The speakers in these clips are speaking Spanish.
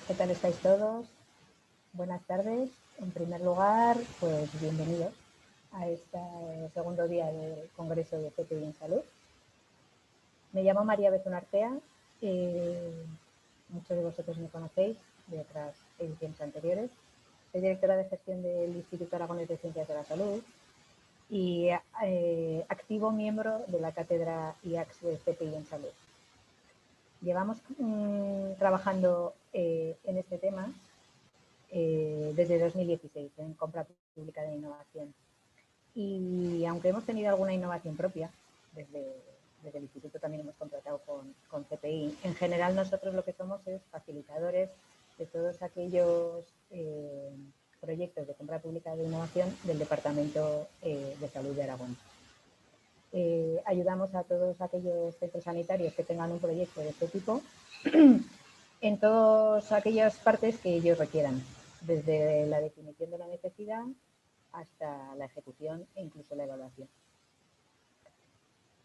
¿Qué tal estáis todos? Buenas tardes. En primer lugar, pues bienvenidos a este segundo día del Congreso de CPI en Salud. Me llamo María Bezón Artea. Muchos de vosotros me conocéis de otras ediciones anteriores. Soy directora de gestión del Instituto Aragonés de Ciencias de la Salud y activo miembro de la cátedra IACS de CPI en Salud. Llevamos trabajando en este tema desde 2016 en compra pública de innovación. Y aunque hemos tenido alguna innovación propia, desde el Instituto también hemos contratado con CPI, en general nosotros lo que somos es facilitadores de todos aquellos proyectos de compra pública de innovación del Departamento de Salud de Aragón. Ayudamos a todos aquellos centros sanitarios que tengan un proyecto de este tipo en todas aquellas partes que ellos requieran, desde la definición de la necesidad hasta la ejecución e incluso la evaluación.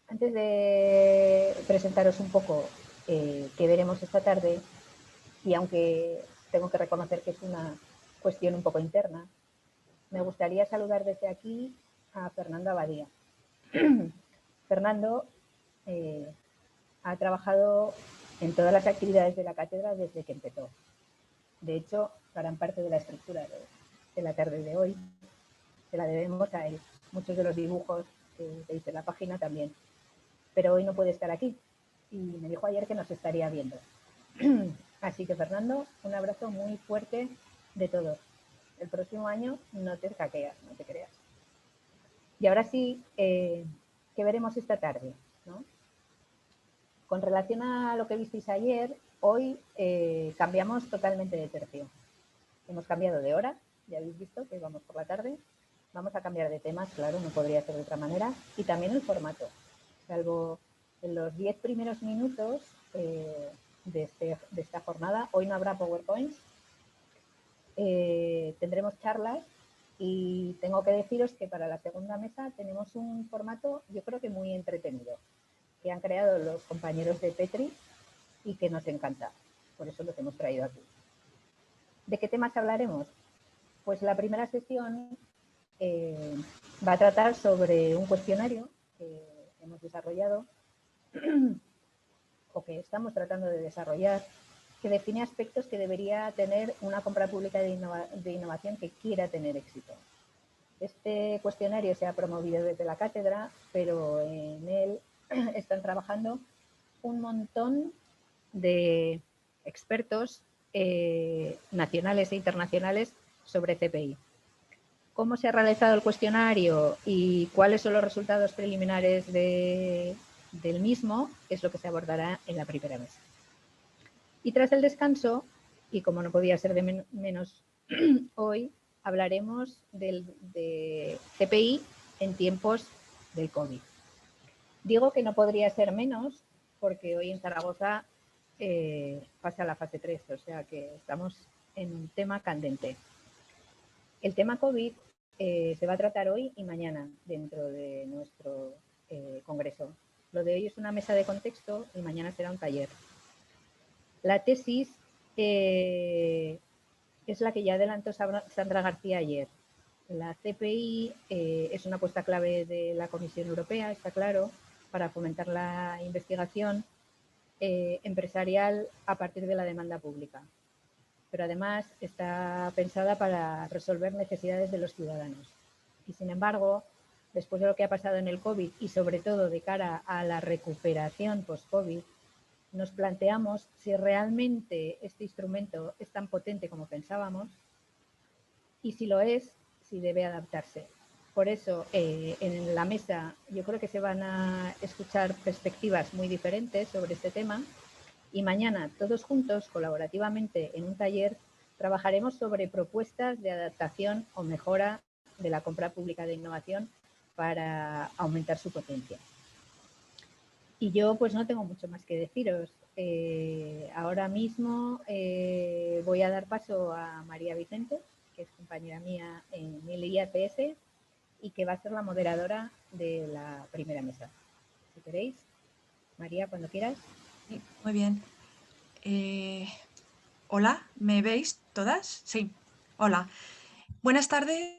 Antes de presentaros un poco qué veremos esta tarde, y aunque tengo que reconocer que es una cuestión un poco interna, me gustaría saludar desde aquí a Fernando Abadía. Fernando ha trabajado en todas las actividades de la cátedra desde que empezó. De hecho, gran parte de la estructura de la tarde de hoy se la debemos a él. Muchos de los dibujos que veis en la página también. Pero hoy no puede estar aquí y me dijo ayer que nos estaría viendo. Así que, Fernando, un abrazo muy fuerte de todos. El próximo año no te hackeas, no te creas. Y ahora sí, ¿qué veremos esta tarde? ¿No? Con relación a lo que visteis ayer, hoy cambiamos totalmente de tercio. Hemos cambiado de hora, ya habéis visto que vamos por la tarde. Vamos a cambiar de temas, claro, no podría ser de otra manera. Y también el formato. Salvo en los 10 primeros minutos de esta jornada, hoy no habrá PowerPoints. Tendremos charlas y tengo que deciros que para la segunda mesa tenemos un formato, yo creo que muy entretenido, que han creado los compañeros de Petri y que nos encanta. Por eso los hemos traído aquí. ¿De qué temas hablaremos? Pues la primera sesión va a tratar sobre un cuestionario que hemos desarrollado o que estamos tratando de desarrollar, que define aspectos que debería tener una compra pública de innovación que quiera tener éxito. Este cuestionario se ha promovido desde la cátedra, pero en él están trabajando un montón de expertos nacionales e internacionales sobre CPI. Cómo se ha realizado el cuestionario y cuáles son los resultados preliminares del mismo es lo que se abordará en la primera mesa. Y tras el descanso, y como no podía ser de menos hoy, hablaremos de CPI en tiempos del COVID. Digo que no podría ser menos porque hoy en Zaragoza pasa la fase 3, o sea que estamos en un tema candente. El tema COVID se va a tratar hoy y mañana dentro de nuestro congreso. Lo de hoy es una mesa de contexto y mañana será un taller. La tesis es la que ya adelantó Sandra García ayer. La CPI es una apuesta clave de la Comisión Europea, está claro, para fomentar la investigación empresarial a partir de la demanda pública. Pero además está pensada para resolver necesidades de los ciudadanos. Y sin embargo, después de lo que ha pasado en el COVID y sobre todo de cara a la recuperación post-COVID, nos planteamos si realmente este instrumento es tan potente como pensábamos y si lo es, si debe adaptarse. Por eso, en la mesa yo creo que se van a escuchar perspectivas muy diferentes sobre este tema y mañana, todos juntos, colaborativamente, en un taller, trabajaremos sobre propuestas de adaptación o mejora de la compra pública de innovación para aumentar su potencia. Y yo pues no tengo mucho más que deciros. Ahora mismo voy a dar paso a María Vicente, que es compañera mía en el IAPS y que va a ser la moderadora de la primera mesa. Si queréis, María, cuando quieras. Sí, muy bien. Hola, ¿me veis todas? Sí, hola. Buenas tardes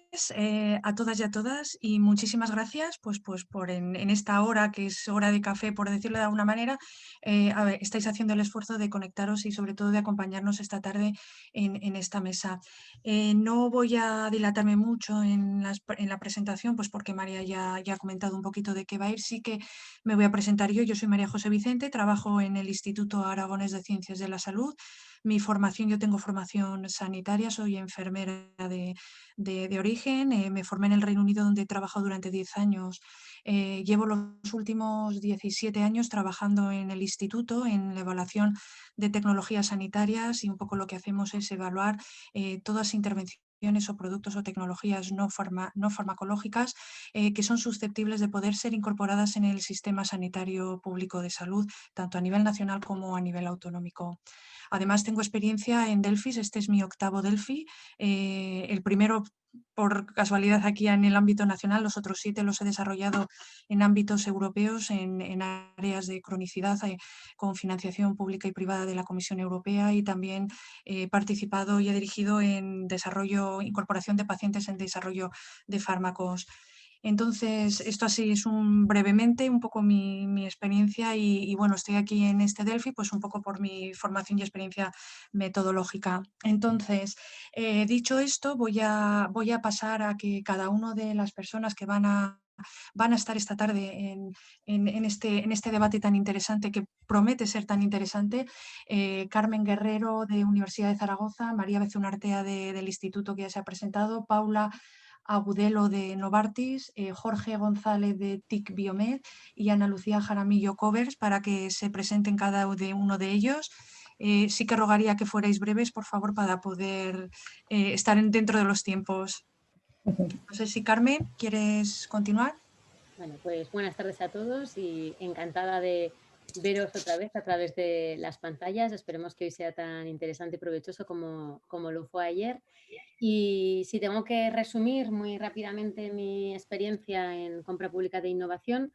a todas y a todas y muchísimas gracias pues por en esta hora, que es hora de café, por decirlo de alguna manera, estáis haciendo el esfuerzo de conectaros y sobre todo de acompañarnos esta tarde en esta mesa. No voy a dilatarme mucho en la presentación, pues porque María ya ha comentado un poquito de qué va a ir. Sí que me voy a presentar yo. Yo soy María José Vicente, trabajo en el Instituto Aragonés de Ciencias de la Salud. Mi formación, yo tengo formación sanitaria, soy enfermera de origen, me formé en el Reino Unido donde he trabajado durante 10 años. Llevo los últimos 17 años trabajando en el instituto, en la evaluación de tecnologías sanitarias, y un poco lo que hacemos es evaluar todas intervenciones o productos o tecnologías no farmacológicas que son susceptibles de poder ser incorporadas en el sistema sanitario público de salud, tanto a nivel nacional como a nivel autonómico. Además, tengo experiencia en Delfis, este es mi octavo Delfi, el primero por casualidad aquí en el ámbito nacional, los otros 7 los he desarrollado en ámbitos europeos, en áreas de cronicidad, con financiación pública y privada de la Comisión Europea, y también he participado y he dirigido en desarrollo, incorporación de pacientes en desarrollo de fármacos. Entonces, esto así es brevemente un poco mi experiencia y bueno, estoy aquí en este Delfi pues un poco por mi formación y experiencia metodológica. Entonces, dicho esto, voy a pasar a que cada una de las personas que van a estar esta tarde en este debate tan interesante, que promete ser tan interesante, Carmen Guerrero de Universidad de Zaragoza, María Bezunartea del Instituto que ya se ha presentado, Paula Agudelo de Novartis, Jorge González de TIC Biomed y Ana Lucía Jaramillo Covers, para que se presenten cada uno de ellos. Sí que rogaría que fuerais breves, por favor, para poder estar dentro de los tiempos. No sé si Carmen, ¿quieres continuar? Bueno, pues buenas tardes a todos y encantada de veros otra vez a través de las pantallas. Esperemos que hoy sea tan interesante y provechoso como lo fue ayer. Y si tengo que resumir muy rápidamente mi experiencia en compra pública de innovación,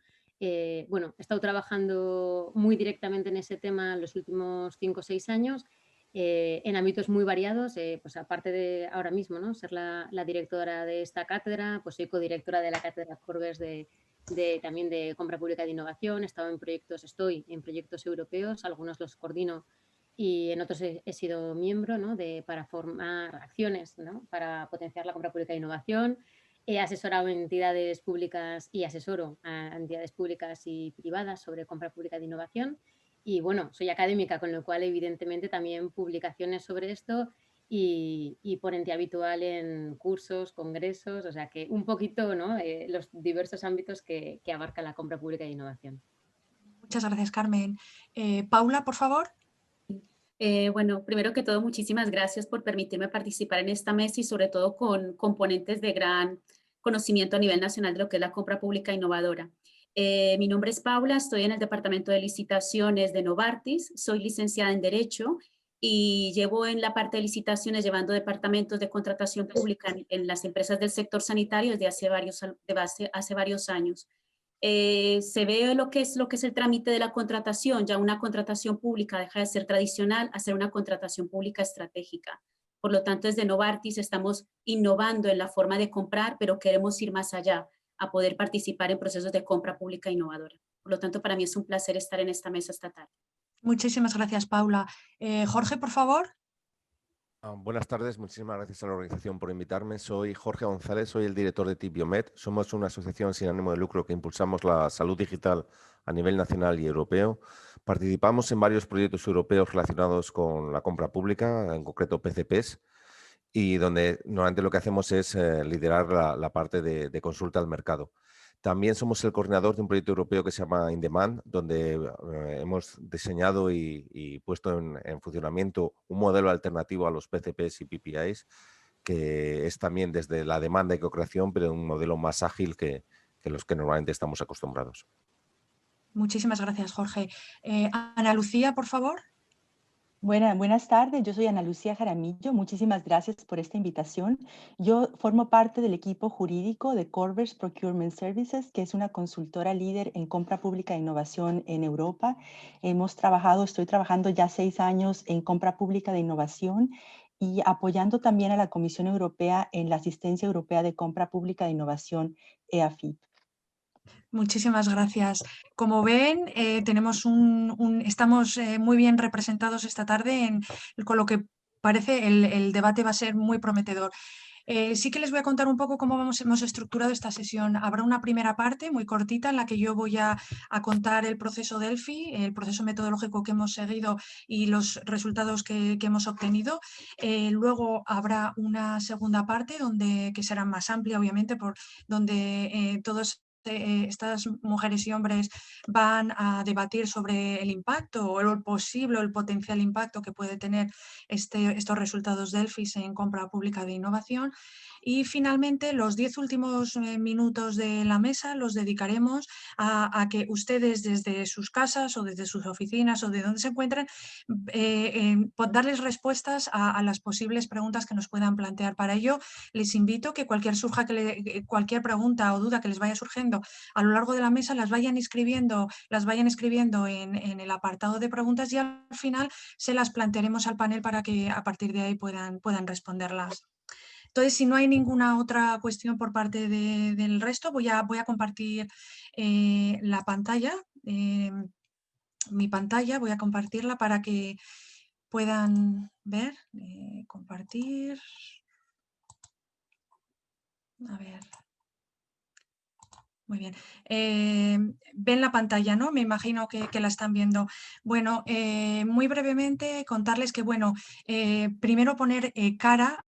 bueno, he estado trabajando muy directamente en ese tema los últimos 5 o 6 años, en ámbitos muy variados, pues aparte de ahora mismo, ¿no?, ser la directora de esta cátedra, pues soy codirectora de la cátedra Corbes también de compra pública de innovación. Estoy en proyectos europeos, algunos los coordino y en otros he sido miembro, ¿no?, para formar acciones, ¿no?, para potenciar la compra pública de innovación. He asesorado entidades públicas y asesoro a entidades públicas y privadas sobre compra pública de innovación. Y bueno, soy académica, con lo cual evidentemente también publicaciones sobre esto y ponente habitual en cursos, congresos, o sea que un poquito, ¿no?, los diversos ámbitos que abarca la compra pública de innovación. Muchas gracias, Carmen. Paula, por favor. Bueno, primero que todo, muchísimas gracias por permitirme participar en esta mesa y sobre todo con componentes de gran conocimiento a nivel nacional de lo que es la compra pública innovadora. Mi nombre es Paula, estoy en el Departamento de Licitaciones de Novartis, soy licenciada en Derecho y llevo en la parte de licitaciones llevando departamentos de contratación pública en las empresas del sector sanitario desde hace varios años. Se ve lo que es el trámite de la contratación. Ya una contratación pública deja de ser tradicional a ser una contratación pública estratégica. Por lo tanto, desde Novartis estamos innovando en la forma de comprar, pero queremos ir más allá, a poder participar en procesos de compra pública innovadora. Por lo tanto, para mí es un placer estar en esta mesa esta tarde. Muchísimas gracias, Paula. Jorge, por favor. Buenas tardes, muchísimas gracias a la organización por invitarme. Soy Jorge González, soy el director de TIC Biomed. Somos una asociación sin ánimo de lucro que impulsamos la salud digital a nivel nacional y europeo. Participamos en varios proyectos europeos relacionados con la compra pública, en concreto PCPs, y donde normalmente lo que hacemos es liderar la parte de consulta al mercado. También somos el coordinador de un proyecto europeo que se llama In Demand, donde hemos diseñado y puesto en funcionamiento un modelo alternativo a los PCPs y PPIs, que es también desde la demanda y co-creación, pero un modelo más ágil que los que normalmente estamos acostumbrados. Muchísimas gracias, Jorge. Ana Lucía, por favor. Buenas tardes, yo soy Ana Lucía Jaramillo. Muchísimas gracias por esta invitación. Yo formo parte del equipo jurídico de Corvers Procurement Services, que es una consultora líder en compra pública e innovación en Europa. Estoy trabajando ya 6 años en compra pública de innovación y apoyando también a la Comisión Europea en la Asistencia Europea de Compra Pública de Innovación, EAFIP. Muchísimas gracias. Como ven, estamos muy bien representados esta tarde con lo que parece el debate va a ser muy prometedor. Sí que les voy a contar un poco cómo hemos estructurado esta sesión. Habrá una primera parte muy cortita en la que yo voy a contar el proceso Delphi, el proceso metodológico que hemos seguido y los resultados que hemos obtenido. Luego habrá una segunda parte que será más amplia, obviamente, donde todos estas mujeres y hombres van a debatir sobre el impacto o el posible o el potencial impacto que puede tener estos resultados Delphi en compra pública de innovación. Y finalmente, los 10 últimos minutos de la mesa los dedicaremos a que ustedes desde sus casas o desde sus oficinas o de donde se encuentren, darles respuestas a las posibles preguntas que nos puedan plantear. Para ello, les invito que cualquier pregunta o duda que les vaya surgiendo a lo largo de la mesa las vayan escribiendo en el apartado de preguntas y al final se las plantearemos al panel para que a partir de ahí puedan responderlas. Entonces, si no hay ninguna otra cuestión por parte del resto, voy a compartir la pantalla, mi pantalla, voy a compartirla para que puedan ver, compartir. A ver. Muy bien. Ven la pantalla, ¿no? Me imagino que la están viendo. Bueno, muy brevemente contarles que, bueno, primero poner cara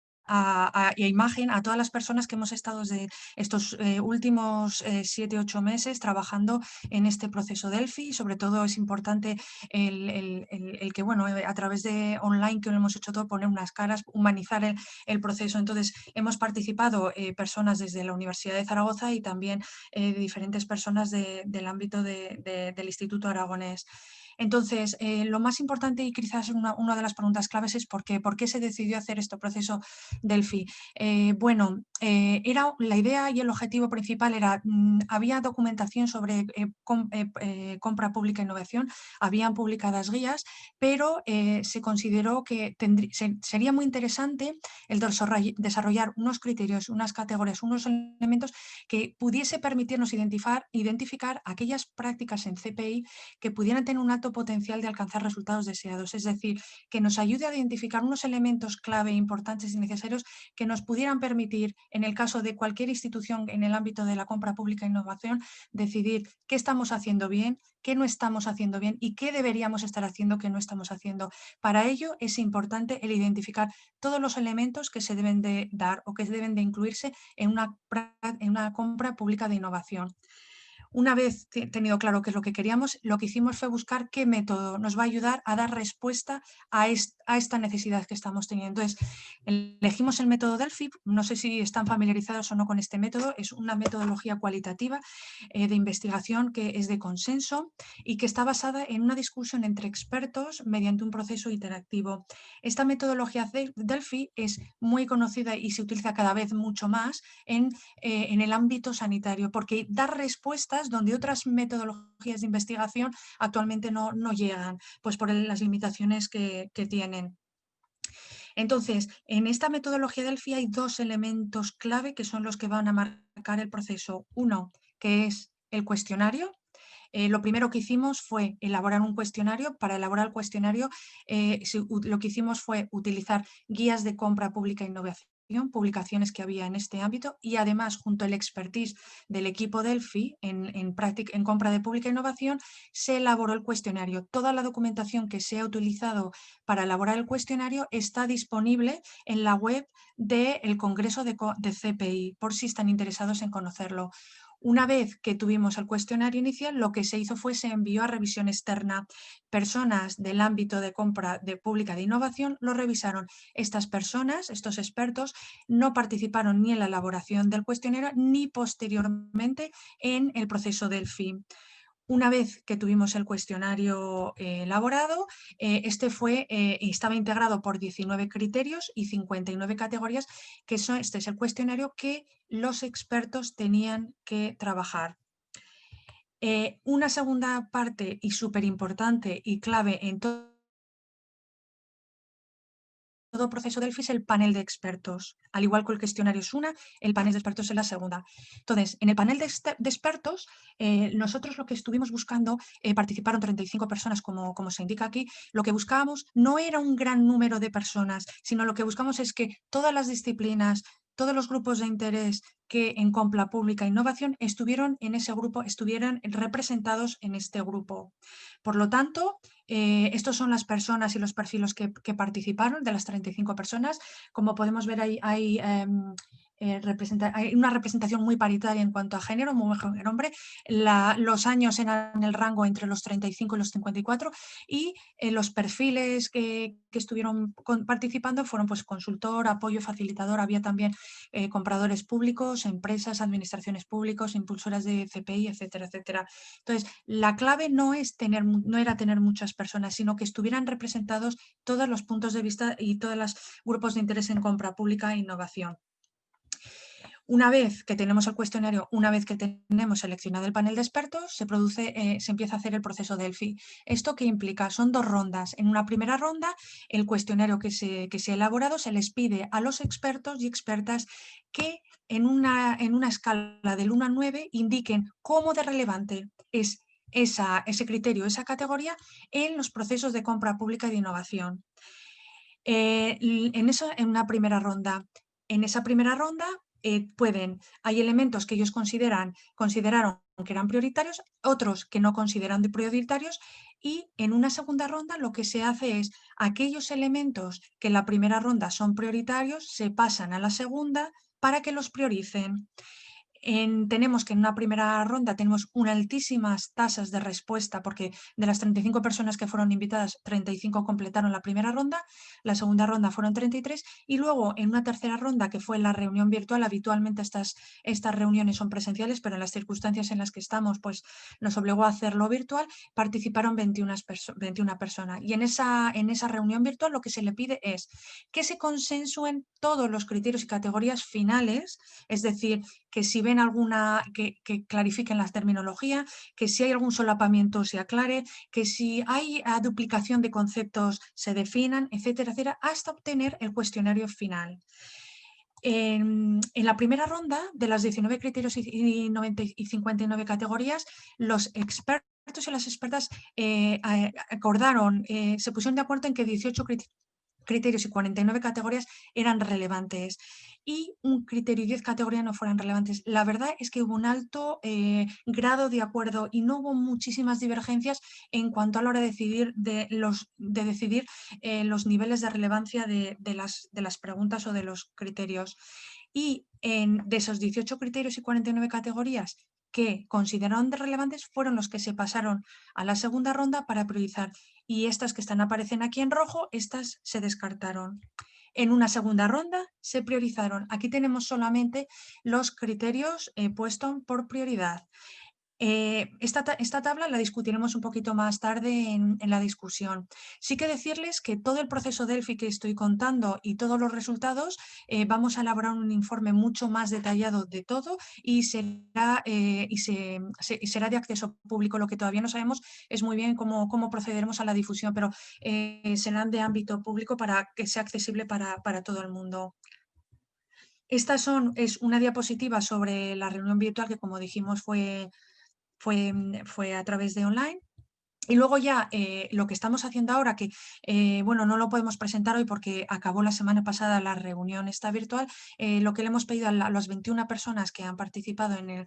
y imagen a todas las personas que hemos estado desde estos últimos 7-8 meses trabajando en este proceso Delphi. Sobre todo es importante el que, bueno, a través de online que lo hemos hecho todo, poner unas caras, humanizar el proceso. Entonces, hemos participado personas desde la Universidad de Zaragoza y también diferentes personas del ámbito del Instituto Aragonés. Entonces, lo más importante y quizás una de las preguntas claves es ¿por qué se decidió hacer este proceso Delphi? Bueno, la idea y el objetivo principal era, había documentación sobre compra pública e innovación, habían publicadas guías, pero se consideró que sería muy interesante el desarrollar unos criterios, unas categorías, unos elementos que pudiese permitirnos identificar aquellas prácticas en CPI que pudieran tener un alto potencial de alcanzar resultados deseados, es decir, que nos ayude a identificar unos elementos clave importantes y necesarios que nos pudieran permitir, en el caso de cualquier institución en el ámbito de la compra pública e innovación, decidir qué estamos haciendo bien, qué no estamos haciendo bien y qué deberíamos estar haciendo que no estamos haciendo. Para ello es importante el identificar todos los elementos que se deben de dar o que deben de incluirse en una compra pública de innovación. Una vez tenido claro qué es lo que queríamos, lo que hicimos fue buscar qué método nos va a ayudar a dar respuesta a esta necesidad que estamos teniendo. Entonces, elegimos el método Delphi. No sé si están familiarizados o no con este método. Es una metodología cualitativa de investigación que es de consenso y que está basada en una discusión entre expertos mediante un proceso interactivo. Esta metodología Delphi es muy conocida y se utiliza cada vez mucho más en el ámbito sanitario, porque da respuestas donde otras metodologías de investigación actualmente no llegan, pues por las limitaciones que tienen. Entonces, en esta metodología Delphi hay 2 elementos clave que son los que van a marcar el proceso. Uno, que es el cuestionario. Lo primero que hicimos fue elaborar un cuestionario. Para elaborar el cuestionario, lo que hicimos fue utilizar guías de compra pública e innovación, publicaciones que había en este ámbito y además junto al expertise del equipo Delphi en compra de pública e innovación se elaboró el cuestionario. Toda la documentación que se ha utilizado para elaborar el cuestionario está disponible en la web del Congreso de CPI, por si están interesados en conocerlo. Una vez que tuvimos el cuestionario inicial, lo que se hizo fue se envió a revisión externa. Personas del ámbito de compra de pública de innovación lo revisaron. Estas personas, estos expertos, no participaron ni en la elaboración del cuestionario ni posteriormente en el proceso Delphi. Una vez que tuvimos el cuestionario elaborado, este estaba integrado por 19 criterios y 59 categorías, este es el cuestionario que los expertos tenían que trabajar. Una segunda parte y súper importante y clave en todo proceso Delphi es el panel de expertos. Al igual que el cuestionario es una, el panel de expertos es la segunda. Entonces, en el panel de expertos, nosotros lo que estuvimos buscando, participaron 35 personas, como se indica aquí, lo que buscábamos no era un gran número de personas, sino lo que buscamos es que todas las disciplinas, todos los grupos de interés que en Compra Pública e Innovación estuvieron representados en este grupo. Por lo tanto, estos son las personas y los perfiles que participaron, de las 35 personas. Como podemos ver, hay una representación muy paritaria en cuanto a género, mujer, hombre. Los años eran el rango entre los 35 y los 54 y los perfiles que estuvieron participando fueron pues consultor, apoyo, facilitador. Había también compradores públicos, empresas, administraciones públicas, impulsoras de CPI, etcétera, etcétera. Entonces, la clave no era tener muchas personas, sino que estuvieran representados todos los puntos de vista y todos los grupos de interés en compra pública e innovación. Una vez que tenemos el cuestionario, una vez que tenemos seleccionado el panel de expertos, se empieza a hacer el proceso Delphi. ¿Esto qué implica? Son 2 rondas. En una primera ronda, el cuestionario que se ha elaborado se les pide a los expertos y expertas que en una escala del 1 al 9 indiquen cómo de relevante es ese criterio, esa categoría en los procesos de compra pública y de innovación. En una primera ronda. En esa primera ronda hay elementos que ellos consideraron que eran prioritarios, otros que no consideran de prioritarios, y en una segunda ronda lo que se hace es aquellos elementos que en la primera ronda son prioritarios se pasan a la segunda para que los prioricen. Tenemos que en una primera ronda tenemos unas altísimas tasas de respuesta, porque de las 35 personas que fueron invitadas, 35 completaron la primera ronda, la segunda ronda fueron 33 y luego en una tercera ronda, que fue la reunión virtual. Habitualmente estas reuniones son presenciales, pero en las circunstancias en las que estamos pues nos obligó a hacerlo virtual, participaron 21 personas. Y en esa reunión virtual lo que se le pide es que se consensúen todos los criterios y categorías finales, es decir, que si ven alguna, que clarifiquen la terminología, que si hay algún solapamiento se aclare, que si hay duplicación de conceptos se definan, etcétera, etcétera, hasta obtener el cuestionario final. En la primera ronda, de las 19 criterios y 59 categorías, los expertos y las expertas acordaron, se pusieron de acuerdo en que 18 criterios y 49 categorías eran relevantes y un criterio y 10 categorías no fueran relevantes. La verdad es que hubo un alto grado de acuerdo y no hubo muchísimas divergencias en cuanto a la hora de decidir los niveles de relevancia de las preguntas o de los criterios. Y de esos 18 criterios y 49 categorías que consideraron relevantes fueron los que se pasaron a la segunda ronda para priorizar, y estas que aparecen aquí en rojo, estas se descartaron. En una segunda ronda se priorizaron. Aquí tenemos solamente los criterios puestos por prioridad. Esta tabla la discutiremos un poquito más tarde en la discusión. Sí que decirles que todo el proceso Delphi que estoy contando y todos los resultados vamos a elaborar un informe mucho más detallado de todo y será de acceso público. Lo que todavía no sabemos es muy bien cómo procederemos a la difusión, pero serán de ámbito público para que sea accesible para todo el mundo. Es una diapositiva sobre la reunión virtual que, como dijimos, fue a través de online. Y luego ya lo que estamos haciendo ahora, que bueno, no lo podemos presentar hoy porque acabó la semana pasada la reunión esta virtual, lo que le hemos pedido a las 21 personas que han participado en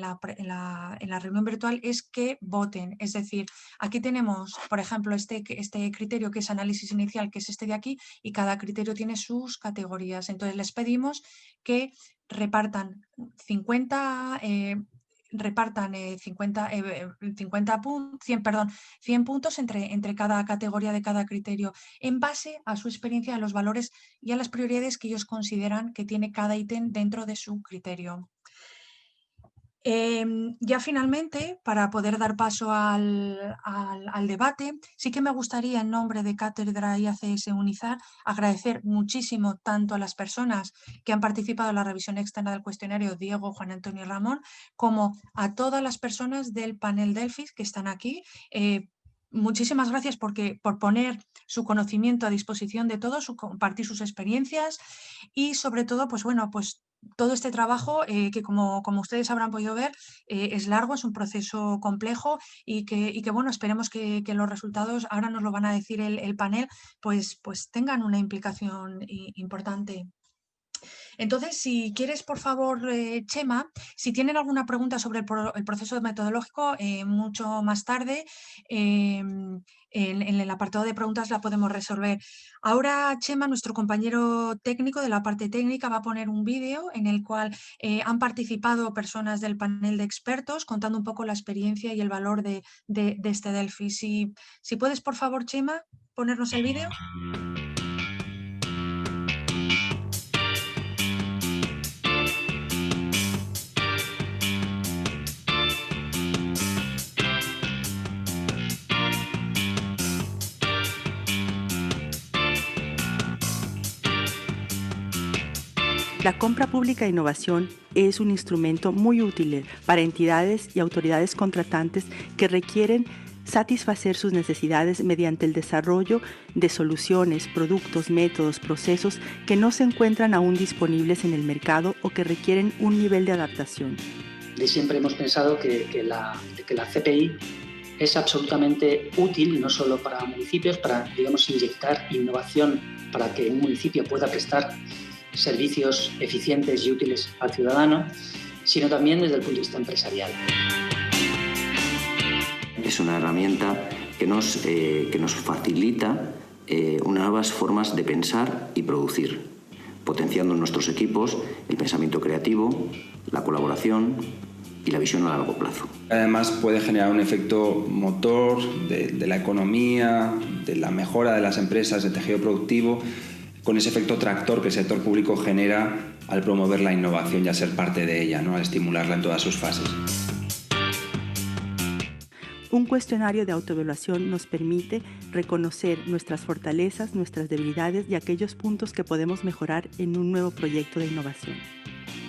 la reunión virtual es que voten. Es decir, aquí tenemos, por ejemplo, este criterio que es análisis inicial, que es este de aquí, y cada criterio tiene sus categorías. Entonces les pedimos que repartan 100 puntos entre cada categoría de cada criterio en base a su experiencia, a los valores y a las prioridades que ellos consideran que tiene cada ítem dentro de su criterio. Ya finalmente, para poder dar paso al debate, sí que me gustaría, en nombre de Cátedra y ACS Unizar, agradecer muchísimo tanto a las personas que han participado en la revisión externa del cuestionario, Diego, Juan Antonio y Ramón, como a todas las personas del panel Delphi que están aquí. Muchísimas gracias por poner su conocimiento a disposición de todos, compartir sus experiencias y sobre todo, pues bueno, pues todo este trabajo que como ustedes habrán podido ver es largo, es un proceso complejo y que bueno, esperemos que los resultados, ahora nos lo van a decir el panel, pues tengan una implicación importante. Entonces, si quieres, por favor, Chema, si tienen alguna pregunta sobre el proceso metodológico, mucho más tarde, en el apartado de preguntas la podemos resolver. Ahora, Chema, nuestro compañero técnico de la parte técnica, va a poner un vídeo en el cual han participado personas del panel de expertos contando un poco la experiencia y el valor de este Delphi. Si puedes, por favor, Chema, ponernos el vídeo. La compra pública de innovación es un instrumento muy útil para entidades y autoridades contratantes que requieren satisfacer sus necesidades mediante el desarrollo de soluciones, productos, métodos, procesos que no se encuentran aún disponibles en el mercado o que requieren un nivel de adaptación. Siempre hemos pensado que la CPI es absolutamente útil, no solo para municipios, para, digamos, inyectar innovación para que un municipio pueda prestar servicios eficientes y útiles al ciudadano, sino también desde el punto de vista empresarial. Es una herramienta que nos facilita nuevas formas de pensar y producir, potenciando en nuestros equipos el pensamiento creativo, la colaboración y la visión a largo plazo. Además puede generar un efecto motor de la economía, de la mejora de las empresas, del tejido productivo, con ese efecto tractor que el sector público genera al promover la innovación y a ser parte de ella, ¿no? Al estimularla en todas sus fases. Un cuestionario de autoevaluación nos permite reconocer nuestras fortalezas, nuestras debilidades y aquellos puntos que podemos mejorar en un nuevo proyecto de innovación.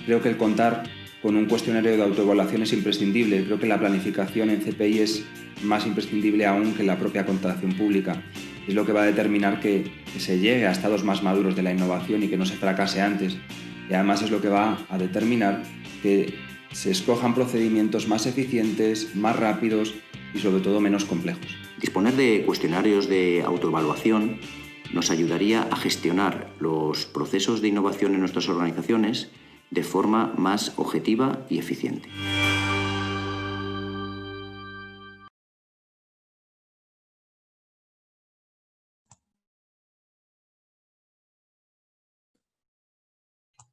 Creo que el contar con un cuestionario de autoevaluación es imprescindible. Creo que la planificación en CPI es más imprescindible aún que la propia contratación pública. Es lo que va a determinar que se llegue a estados más maduros de la innovación y que no se fracase antes. Y además es lo que va a determinar que se escojan procedimientos más eficientes, más rápidos y sobre todo menos complejos. Disponer de cuestionarios de autoevaluación nos ayudaría a gestionar los procesos de innovación en nuestras organizaciones de forma más objetiva y eficiente.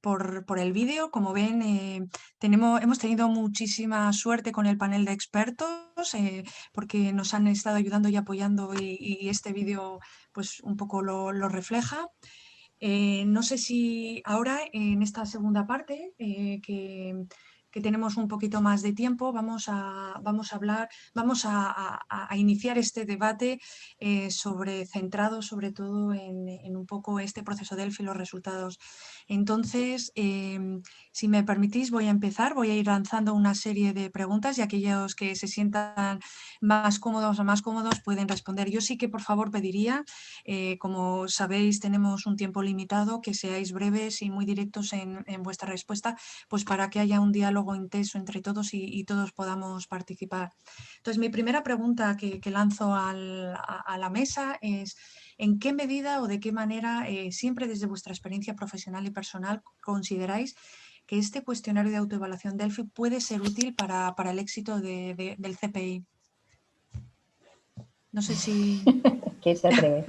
Por el vídeo. Como ven, hemos tenido muchísima suerte con el panel de expertos porque nos han estado ayudando y apoyando y este vídeo pues un poco lo refleja. No sé si ahora en esta segunda parte que tenemos un poquito más de tiempo, vamos a iniciar este debate centrado sobre todo en un poco este proceso Delphi y los resultados. Entonces, si me permitís, voy a ir lanzando una serie de preguntas y aquellos que se sientan más cómodos o más cómodos pueden responder. Yo sí que por favor pediría, como sabéis tenemos un tiempo limitado, que seáis breves y muy directos en vuestra respuesta, pues para que haya un diálogo intenso entre todos y todos podamos participar. Entonces, mi primera pregunta que lanzo a la mesa es: ¿en qué medida o de qué manera, siempre desde vuestra experiencia profesional y personal, consideráis que este cuestionario de autoevaluación Delphi puede ser útil para el éxito del CPI? No sé si... ¿Quién se atreve?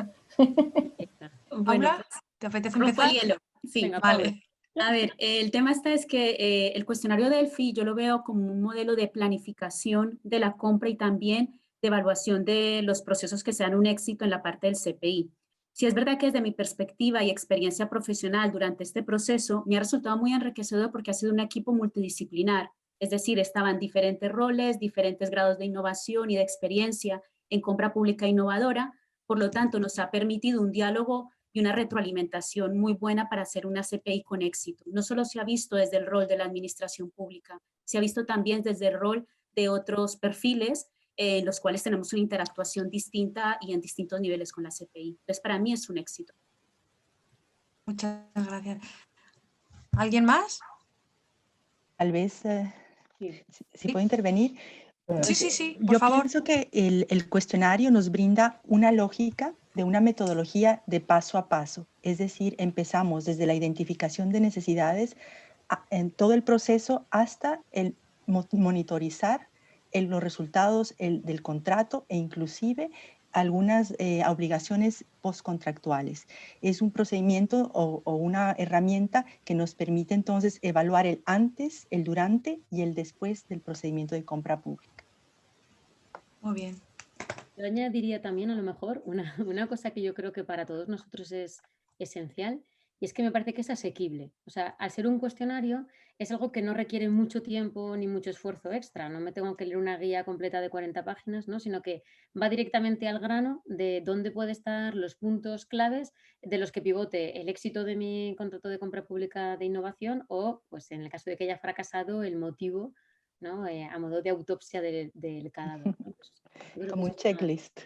Bueno, Paula, ¿te apetece rompo empezar? el hielo. Sí, Venga, Vale. A ver, el tema es que el cuestionario Delphi yo lo veo como un modelo de planificación de la compra y también de evaluación de los procesos que sean un éxito en la parte del CPI. Si es verdad que desde mi perspectiva y experiencia profesional durante este proceso me ha resultado muy enriquecedor porque ha sido un equipo multidisciplinar Es decir, estaban diferentes roles, diferentes grados de innovación y de experiencia en compra pública innovadora. Por lo tanto, nos ha permitido un diálogo y una retroalimentación muy buena para hacer una CPI con éxito. No solo se ha visto desde el rol de la administración pública, se ha visto también desde el rol de otros perfiles en los cuales tenemos una interactuación distinta y en distintos niveles con la CPI. Entonces, para mí es un éxito. Muchas gracias. ¿Alguien más? Tal vez, si puedo intervenir. Sí, por Yo favor. pienso que el cuestionario nos brinda una lógica de una metodología de paso a paso. Es decir, empezamos desde la identificación de necesidades en todo el proceso hasta el monitorizar los resultados del contrato e inclusive algunas obligaciones postcontractuales. Es un procedimiento o una herramienta que nos permite entonces evaluar el antes, el durante y el después del procedimiento de compra pública. Muy bien. Yo añadiría también a lo mejor una cosa que yo creo que para todos nosotros es esencial, y es que me parece que es asequible. O sea, al ser un cuestionario es algo que no requiere mucho tiempo ni mucho esfuerzo extra. No me tengo que leer una guía completa de 40 páginas, ¿no? Sino que va directamente al grano de dónde pueden estar los puntos claves de los que pivote el éxito de mi contrato de compra pública de innovación o, pues en el caso de que haya fracasado, el motivo, ¿no? A modo de autopsia del cadáver, ¿no? Pues, como un checklist.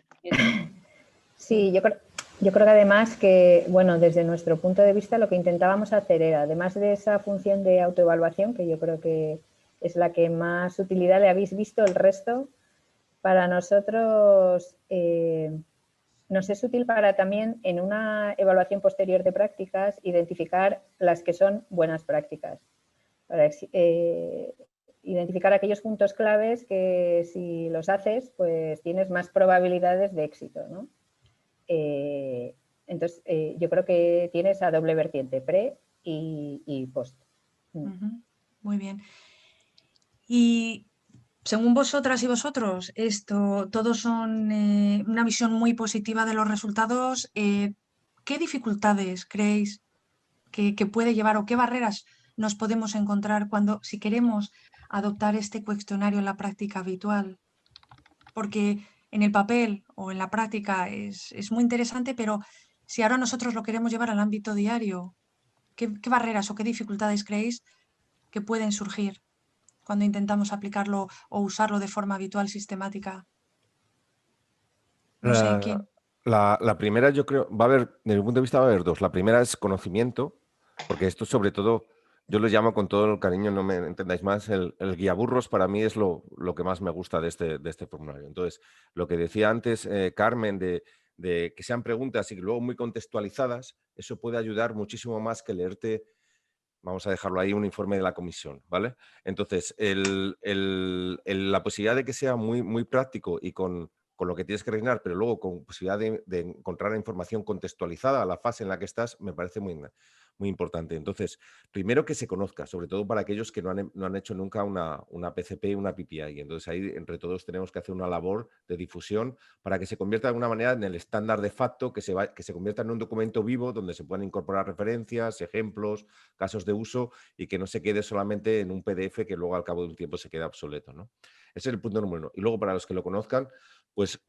Sí, yo creo que además que, bueno, desde nuestro punto de vista lo que intentábamos hacer era, además de esa función de autoevaluación, que yo creo que es la que más utilidad le habéis visto, el resto, para nosotros nos es útil para también en una evaluación posterior de prácticas identificar las que son buenas prácticas. Para identificar aquellos puntos claves que si los haces, pues tienes más probabilidades de éxito, ¿no? Entonces, yo creo que tiene esa doble vertiente, pre y post. Muy bien. Y según vosotras y vosotros, todos son una visión muy positiva de los resultados. ¿Qué dificultades creéis que puede llevar o qué barreras nos podemos encontrar si queremos adoptar este cuestionario en la práctica habitual? Porque en el papel o en la práctica es muy interesante, pero si ahora nosotros lo queremos llevar al ámbito diario, ¿qué barreras o qué dificultades creéis que pueden surgir cuando intentamos aplicarlo o usarlo de forma habitual, sistemática? No sé quién. La primera, yo creo, va a haber, desde mi punto de vista, va a haber dos. La primera es conocimiento, porque esto sobre todo, yo lo llamo con todo el cariño, no me entendáis más, el guiaburros para mí es lo que más me gusta de este formulario. Entonces, lo que decía antes Carmen de que sean preguntas y luego muy contextualizadas, eso puede ayudar muchísimo más que leerte, vamos a dejarlo ahí, un informe de la comisión, ¿vale? Entonces, la posibilidad de que sea muy, muy práctico y con lo que tienes que rellenar, pero luego con posibilidad de encontrar información contextualizada a la fase en la que estás, me parece muy, muy importante. Entonces, primero que se conozca, sobre todo para aquellos que no han hecho nunca una PCP, una PPI. Entonces, ahí entre todos tenemos que hacer una labor de difusión para que se convierta de alguna manera en el estándar de facto, que se convierta en un documento vivo donde se puedan incorporar referencias, ejemplos, casos de uso y que no se quede solamente en un PDF que luego al cabo de un tiempo se queda obsoleto, ¿no? Ese es el punto número uno. Y luego, para los que lo conozcan, pues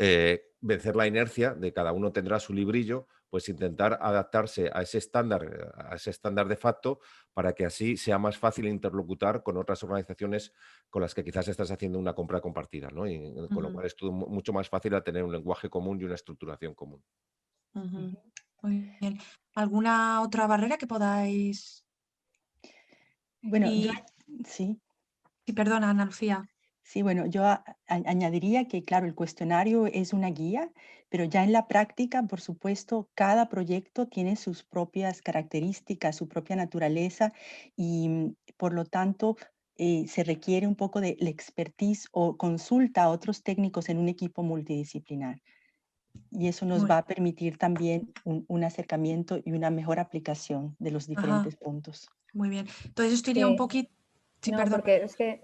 vencer la inercia de cada uno tendrá su librillo, pues intentar adaptarse a ese estándar de facto para que así sea más fácil interlocutar con otras organizaciones con las que quizás estás haciendo una compra compartida, ¿no? Y con lo cual es todo mucho más fácil a tener un lenguaje común y una estructuración común. Muy bien. ¿Alguna otra barrera que podáis...? Bueno, sí. Sí, perdona, Ana Lucía. Sí, bueno, yo añadiría que, claro, el cuestionario es una guía, pero ya en la práctica, por supuesto, cada proyecto tiene sus propias características, su propia naturaleza y, por lo tanto, se requiere un poco de la expertise o consulta a otros técnicos en un equipo multidisciplinar. Y eso nos va a permitir también un acercamiento y una mejor aplicación de los diferentes puntos. Muy bien. Entonces, esto iría un poquito... Sí, no, perdón. porque es que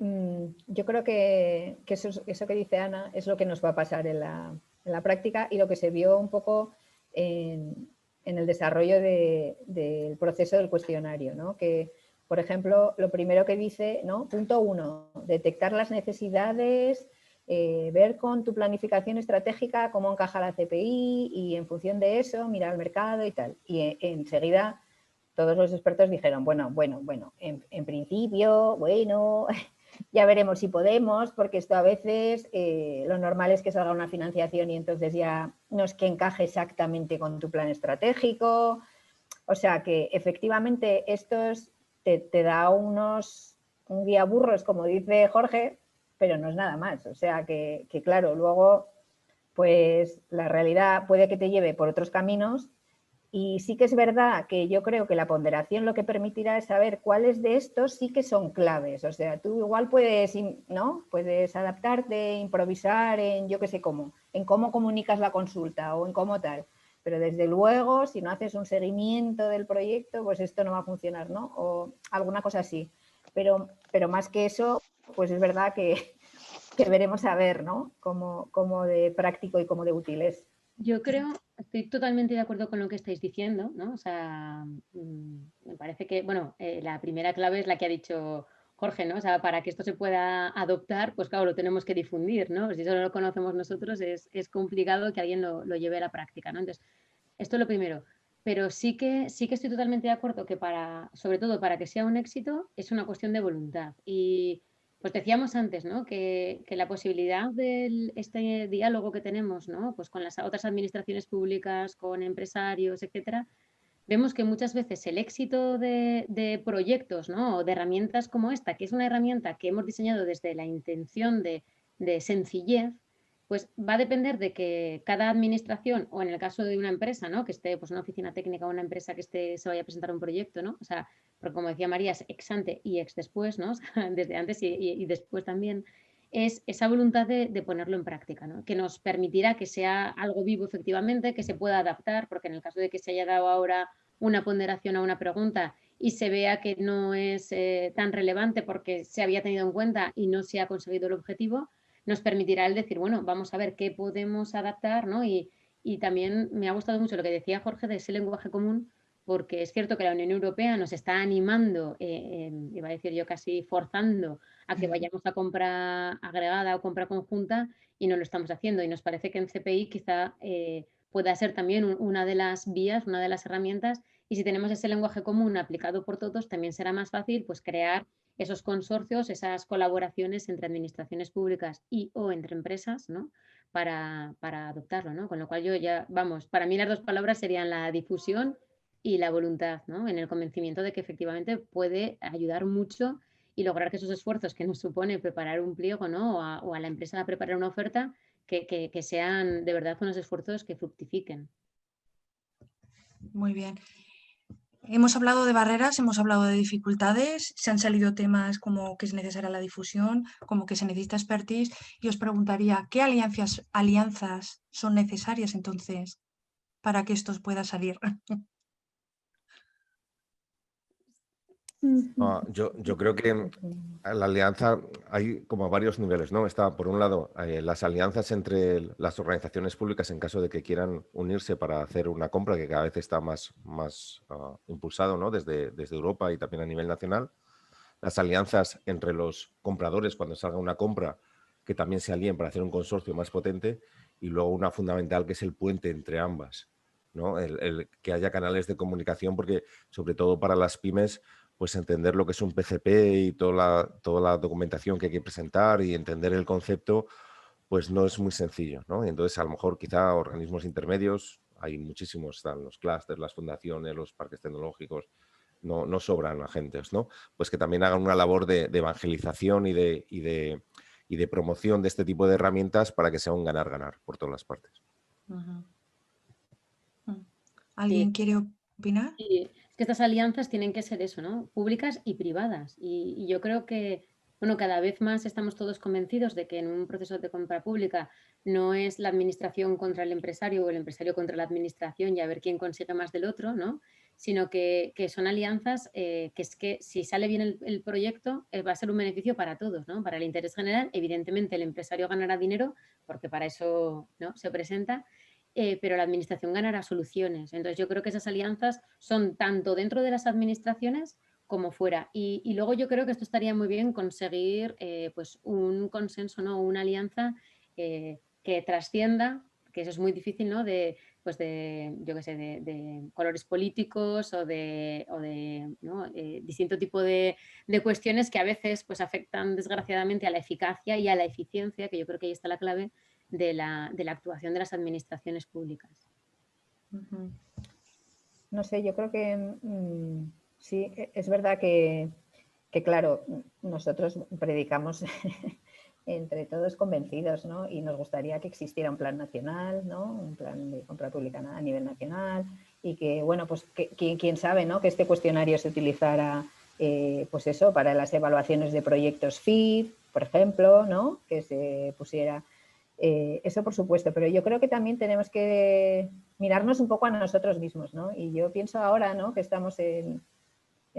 yo creo que eso que dice Ana es lo que nos va a pasar en la práctica y lo que se vio un poco en el desarrollo del proceso del cuestionario, ¿no? Que por ejemplo, lo primero que dice, ¿no? Punto 1, detectar las necesidades, ver con tu planificación estratégica cómo encaja la CPI y en función de eso mirar al mercado y tal. Y enseguida todos los expertos dijeron, bueno, en principio, bueno, ya veremos si podemos, porque esto a veces lo normal es que salga una financiación y entonces ya no es que encaje exactamente con tu plan estratégico. O sea que efectivamente estos te da un guía burros, como dice Jorge, pero no es nada más. O sea que claro, luego pues la realidad puede que te lleve por otros caminos. Y sí que es verdad que yo creo que la ponderación lo que permitirá es saber cuáles de estos sí que son claves. O sea, tú igual puedes, ¿no? Puedes adaptarte, improvisar en yo qué sé cómo, en cómo comunicas la consulta o en cómo tal. Pero desde luego, si no haces un seguimiento del proyecto, pues esto no va a funcionar, ¿no? O alguna cosa así. Pero más que eso, pues es verdad que veremos a ver, ¿no? Cómo de práctico y cómo de útil es. Yo creo, estoy totalmente de acuerdo con lo que estáis diciendo, ¿no? O sea, me parece que, bueno, la primera clave es la que ha dicho Jorge, ¿no? O sea, para que esto se pueda adoptar, pues claro, lo tenemos que difundir, ¿no? Si solo lo conocemos nosotros, es complicado que alguien lo lleve a la práctica, ¿no? Entonces, esto es lo primero. Pero sí que estoy totalmente de acuerdo que sobre todo para que sea un éxito, es una cuestión de voluntad. Y pues decíamos antes, ¿no? Que la posibilidad de este diálogo que tenemos, ¿no? Pues con las otras administraciones públicas, con empresarios, etcétera, vemos que muchas veces el éxito de proyectos, ¿no? O de herramientas como esta, que es una herramienta que hemos diseñado desde la intención de sencillez, pues va a depender de que cada administración, o en el caso de una empresa, ¿no? Que esté, pues una oficina técnica o una empresa que se vaya a presentar un proyecto, ¿no? O sea, porque como decía María, es ex ante y ex después, ¿no? O sea, desde antes y después también, es esa voluntad de ponerlo en práctica, ¿no? Que nos permitirá que sea algo vivo efectivamente, que se pueda adaptar, porque en el caso de que se haya dado ahora una ponderación a una pregunta y se vea que no es tan relevante porque se había tenido en cuenta y no se ha conseguido el objetivo, nos permitirá el decir, bueno, vamos a ver qué podemos adaptar, ¿no? Y también me ha gustado mucho lo que decía Jorge de ese lenguaje común, porque es cierto que la Unión Europea nos está animando, iba a decir yo casi forzando, a que vayamos a compra agregada o compra conjunta y no lo estamos haciendo. Y nos parece que en CPI quizá pueda ser también una de las vías, una de las herramientas. Y si tenemos ese lenguaje común aplicado por todos, también será más fácil pues, crear esos consorcios, esas colaboraciones entre administraciones públicas y o entre empresas, ¿no? Para adoptarlo, ¿no? Con lo cual yo ya, vamos, para mí las dos palabras serían la difusión y la voluntad, ¿no? En el convencimiento de que efectivamente puede ayudar mucho y lograr que esos esfuerzos que nos supone preparar un pliego, ¿no? O a la empresa a preparar una oferta, que sean de verdad unos esfuerzos que fructifiquen. Muy bien. Hemos hablado de barreras, hemos hablado de dificultades, se han salido temas como que es necesaria la difusión, como que se necesita expertise, y os preguntaría, ¿qué alianzas son necesarias entonces para que esto pueda salir? Yo creo que en la alianza hay como varios niveles, ¿no? Está, por un lado, las alianzas entre las organizaciones públicas en caso de que quieran unirse para hacer una compra, que cada vez está más impulsado, ¿no? Desde Europa y también a nivel nacional. Las alianzas entre los compradores cuando salga una compra, que también se alíen para hacer un consorcio más potente. Y luego una fundamental que es el puente entre ambas, ¿no? El que haya canales de comunicación, porque sobre todo para las pymes, pues entender lo que es un PCP y toda la documentación que hay que presentar y entender el concepto, pues no es muy sencillo, ¿no? Y entonces, a lo mejor, quizá organismos intermedios, hay muchísimos, están los clústeres, las fundaciones, los parques tecnológicos, no sobran agentes, ¿no? Pues que también hagan una labor de evangelización y de promoción de este tipo de herramientas para que sea un ganar-ganar por todas las partes. ¿Alguien quiere opinar? Sí, es que estas alianzas tienen que ser eso, ¿no? Públicas y privadas. Y yo creo que, bueno, cada vez más estamos todos convencidos de que en un proceso de compra pública no es la administración contra el empresario o el empresario contra la administración y a ver quién consigue más del otro, ¿no? Sino que son alianzas que es que si sale bien el proyecto va a ser un beneficio para todos, ¿no? Para el interés general, evidentemente el empresario ganará dinero porque para eso, ¿no? Se presenta. Pero la administración ganará soluciones. Entonces yo creo que esas alianzas son tanto dentro de las administraciones como fuera. Y luego yo creo que esto estaría muy bien conseguir pues un consenso, ¿no? Una alianza que trascienda, que eso es muy difícil, ¿no? Pues yo qué sé, de colores políticos o de ¿no? Distinto tipo de cuestiones que a veces pues afectan desgraciadamente a la eficacia y a la eficiencia, que yo creo que ahí está la clave de la actuación de las administraciones públicas. No sé, yo creo que sí, es verdad que claro, nosotros predicamos entre todos convencidos, ¿no? Y nos gustaría que existiera un plan nacional, ¿no? Un plan de compra pública a nivel nacional y que, bueno, pues quién sabe, ¿no? Que este cuestionario se utilizara, pues eso, para las evaluaciones de proyectos FID, por ejemplo, ¿no? Que se pusiera eso, por supuesto, pero yo creo que también tenemos que mirarnos un poco a nosotros mismos, ¿no? Y yo pienso ahora, ¿no? Que estamos en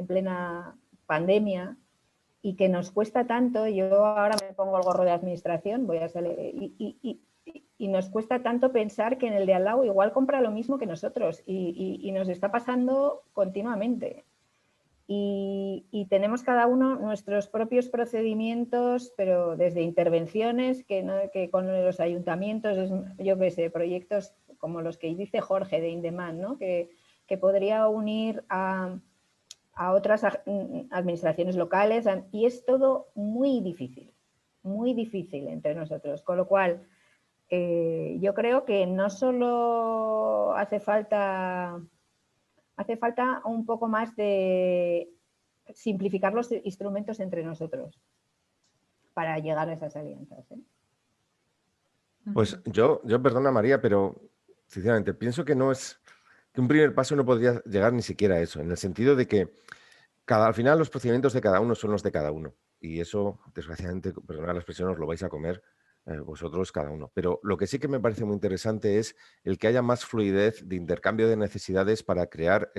plena pandemia y que nos cuesta tanto, yo ahora me pongo el gorro de administración, voy a salir, y nos cuesta tanto pensar que en el de al lado igual compra lo mismo que nosotros y nos está pasando continuamente. Y tenemos cada uno nuestros propios procedimientos, pero desde intervenciones que con los ayuntamientos, yo qué sé, proyectos como los que dice Jorge de InDemand, ¿no? que podría unir a otras administraciones locales, y es todo muy difícil entre nosotros, con lo cual yo creo que no solo hace falta un poco más de simplificar los instrumentos entre nosotros para llegar a esas alianzas, ¿eh? Pues yo perdona María, pero sinceramente pienso que que un primer paso no podría llegar ni siquiera a eso, en el sentido de que al final los procedimientos de cada uno son los de cada uno y eso, desgraciadamente, perdonad la expresión, os lo vais a comer vosotros cada uno. Pero lo que sí que me parece muy interesante es el que haya más fluidez de intercambio de necesidades para crear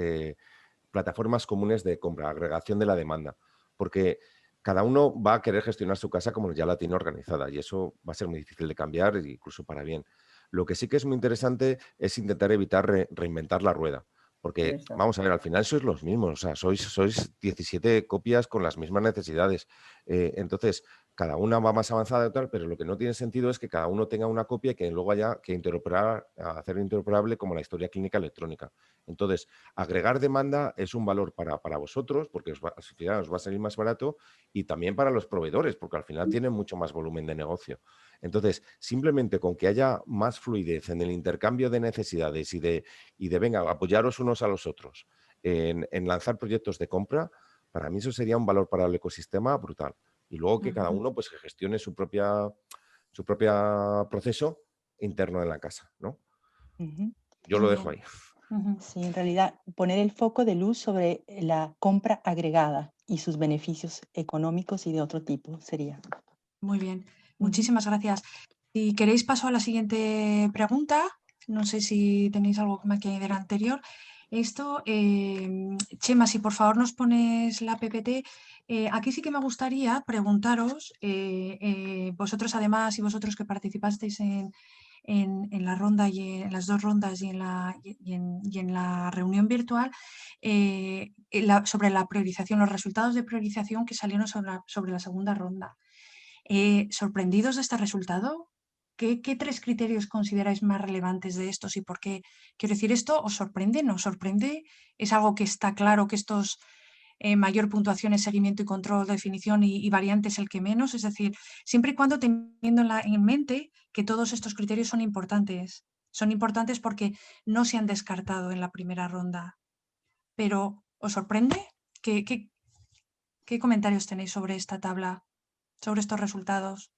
plataformas comunes de compra, agregación de la demanda, porque cada uno va a querer gestionar su casa como ya la tiene organizada y eso va a ser muy difícil de cambiar, incluso para bien. Lo que sí que es muy interesante es intentar evitar reinventar la rueda. Porque, vamos a ver, al final sois los mismos, o sea, sois 17 copias con las mismas necesidades. Entonces, cada una va más avanzada y tal, pero lo que no tiene sentido es que cada uno tenga una copia y que luego haya que hacer interoperable como la historia clínica electrónica. Entonces, agregar demanda es un valor para vosotros, porque al final os va a salir más barato, y también para los proveedores, porque al final tienen mucho más volumen de negocio. Entonces, simplemente con que haya más fluidez en el intercambio de necesidades y de venga, apoyaros unos a los otros en lanzar proyectos de compra, para mí eso sería un valor para el ecosistema brutal. Y luego que cada uno pues que gestione su propia proceso interno en la casa, ¿no? Yo lo dejo ahí. Sí, en realidad poner el foco de luz sobre la compra agregada y sus beneficios económicos y de otro tipo sería. Muy bien, muchísimas gracias. Si queréis paso a la siguiente pregunta, no sé si tenéis algo más que añadir anterior. Esto, Chema, si por favor nos pones la PPT, aquí sí que me gustaría preguntaros, vosotros además y vosotros que participasteis en la ronda y en las dos rondas y en la reunión virtual, sobre la priorización, los resultados de priorización que salieron sobre la segunda ronda. ¿Sorprendidos de este resultado? ¿Qué tres criterios consideráis más relevantes de estos y por qué? Quiero decir, ¿esto os sorprende? ¿No os sorprende? ¿Es algo que está claro que estos mayor puntuación es seguimiento y control, definición y variante es el que menos? Es decir, siempre y cuando teniendo en mente que todos estos criterios son importantes. Son importantes porque no se han descartado en la primera ronda. Pero, ¿os sorprende? ¿Qué comentarios tenéis sobre esta tabla, sobre estos resultados?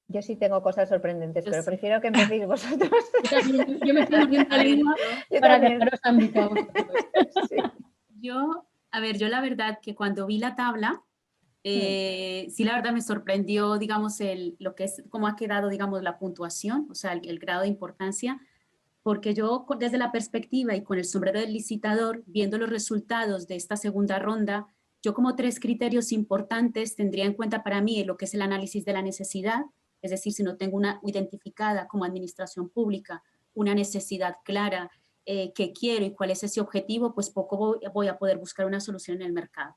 Yo sí tengo cosas sorprendentes, pero prefiero que empecéis vosotros. Yo me estoy moviendo la lengua para dejaros ámbito a vosotros. Sí. Yo la verdad que cuando vi la tabla, sí, la verdad me sorprendió, digamos, lo que es, cómo ha quedado, digamos, la puntuación, o sea, el grado de importancia, porque yo desde la perspectiva y con el sombrero del licitador, viendo los resultados de esta segunda ronda, yo como tres criterios importantes tendría en cuenta para mí lo que es el análisis de la necesidad, es decir, si no tengo una identificada como administración pública, una necesidad clara qué quiero y cuál es ese objetivo, pues poco voy a poder buscar una solución en el mercado.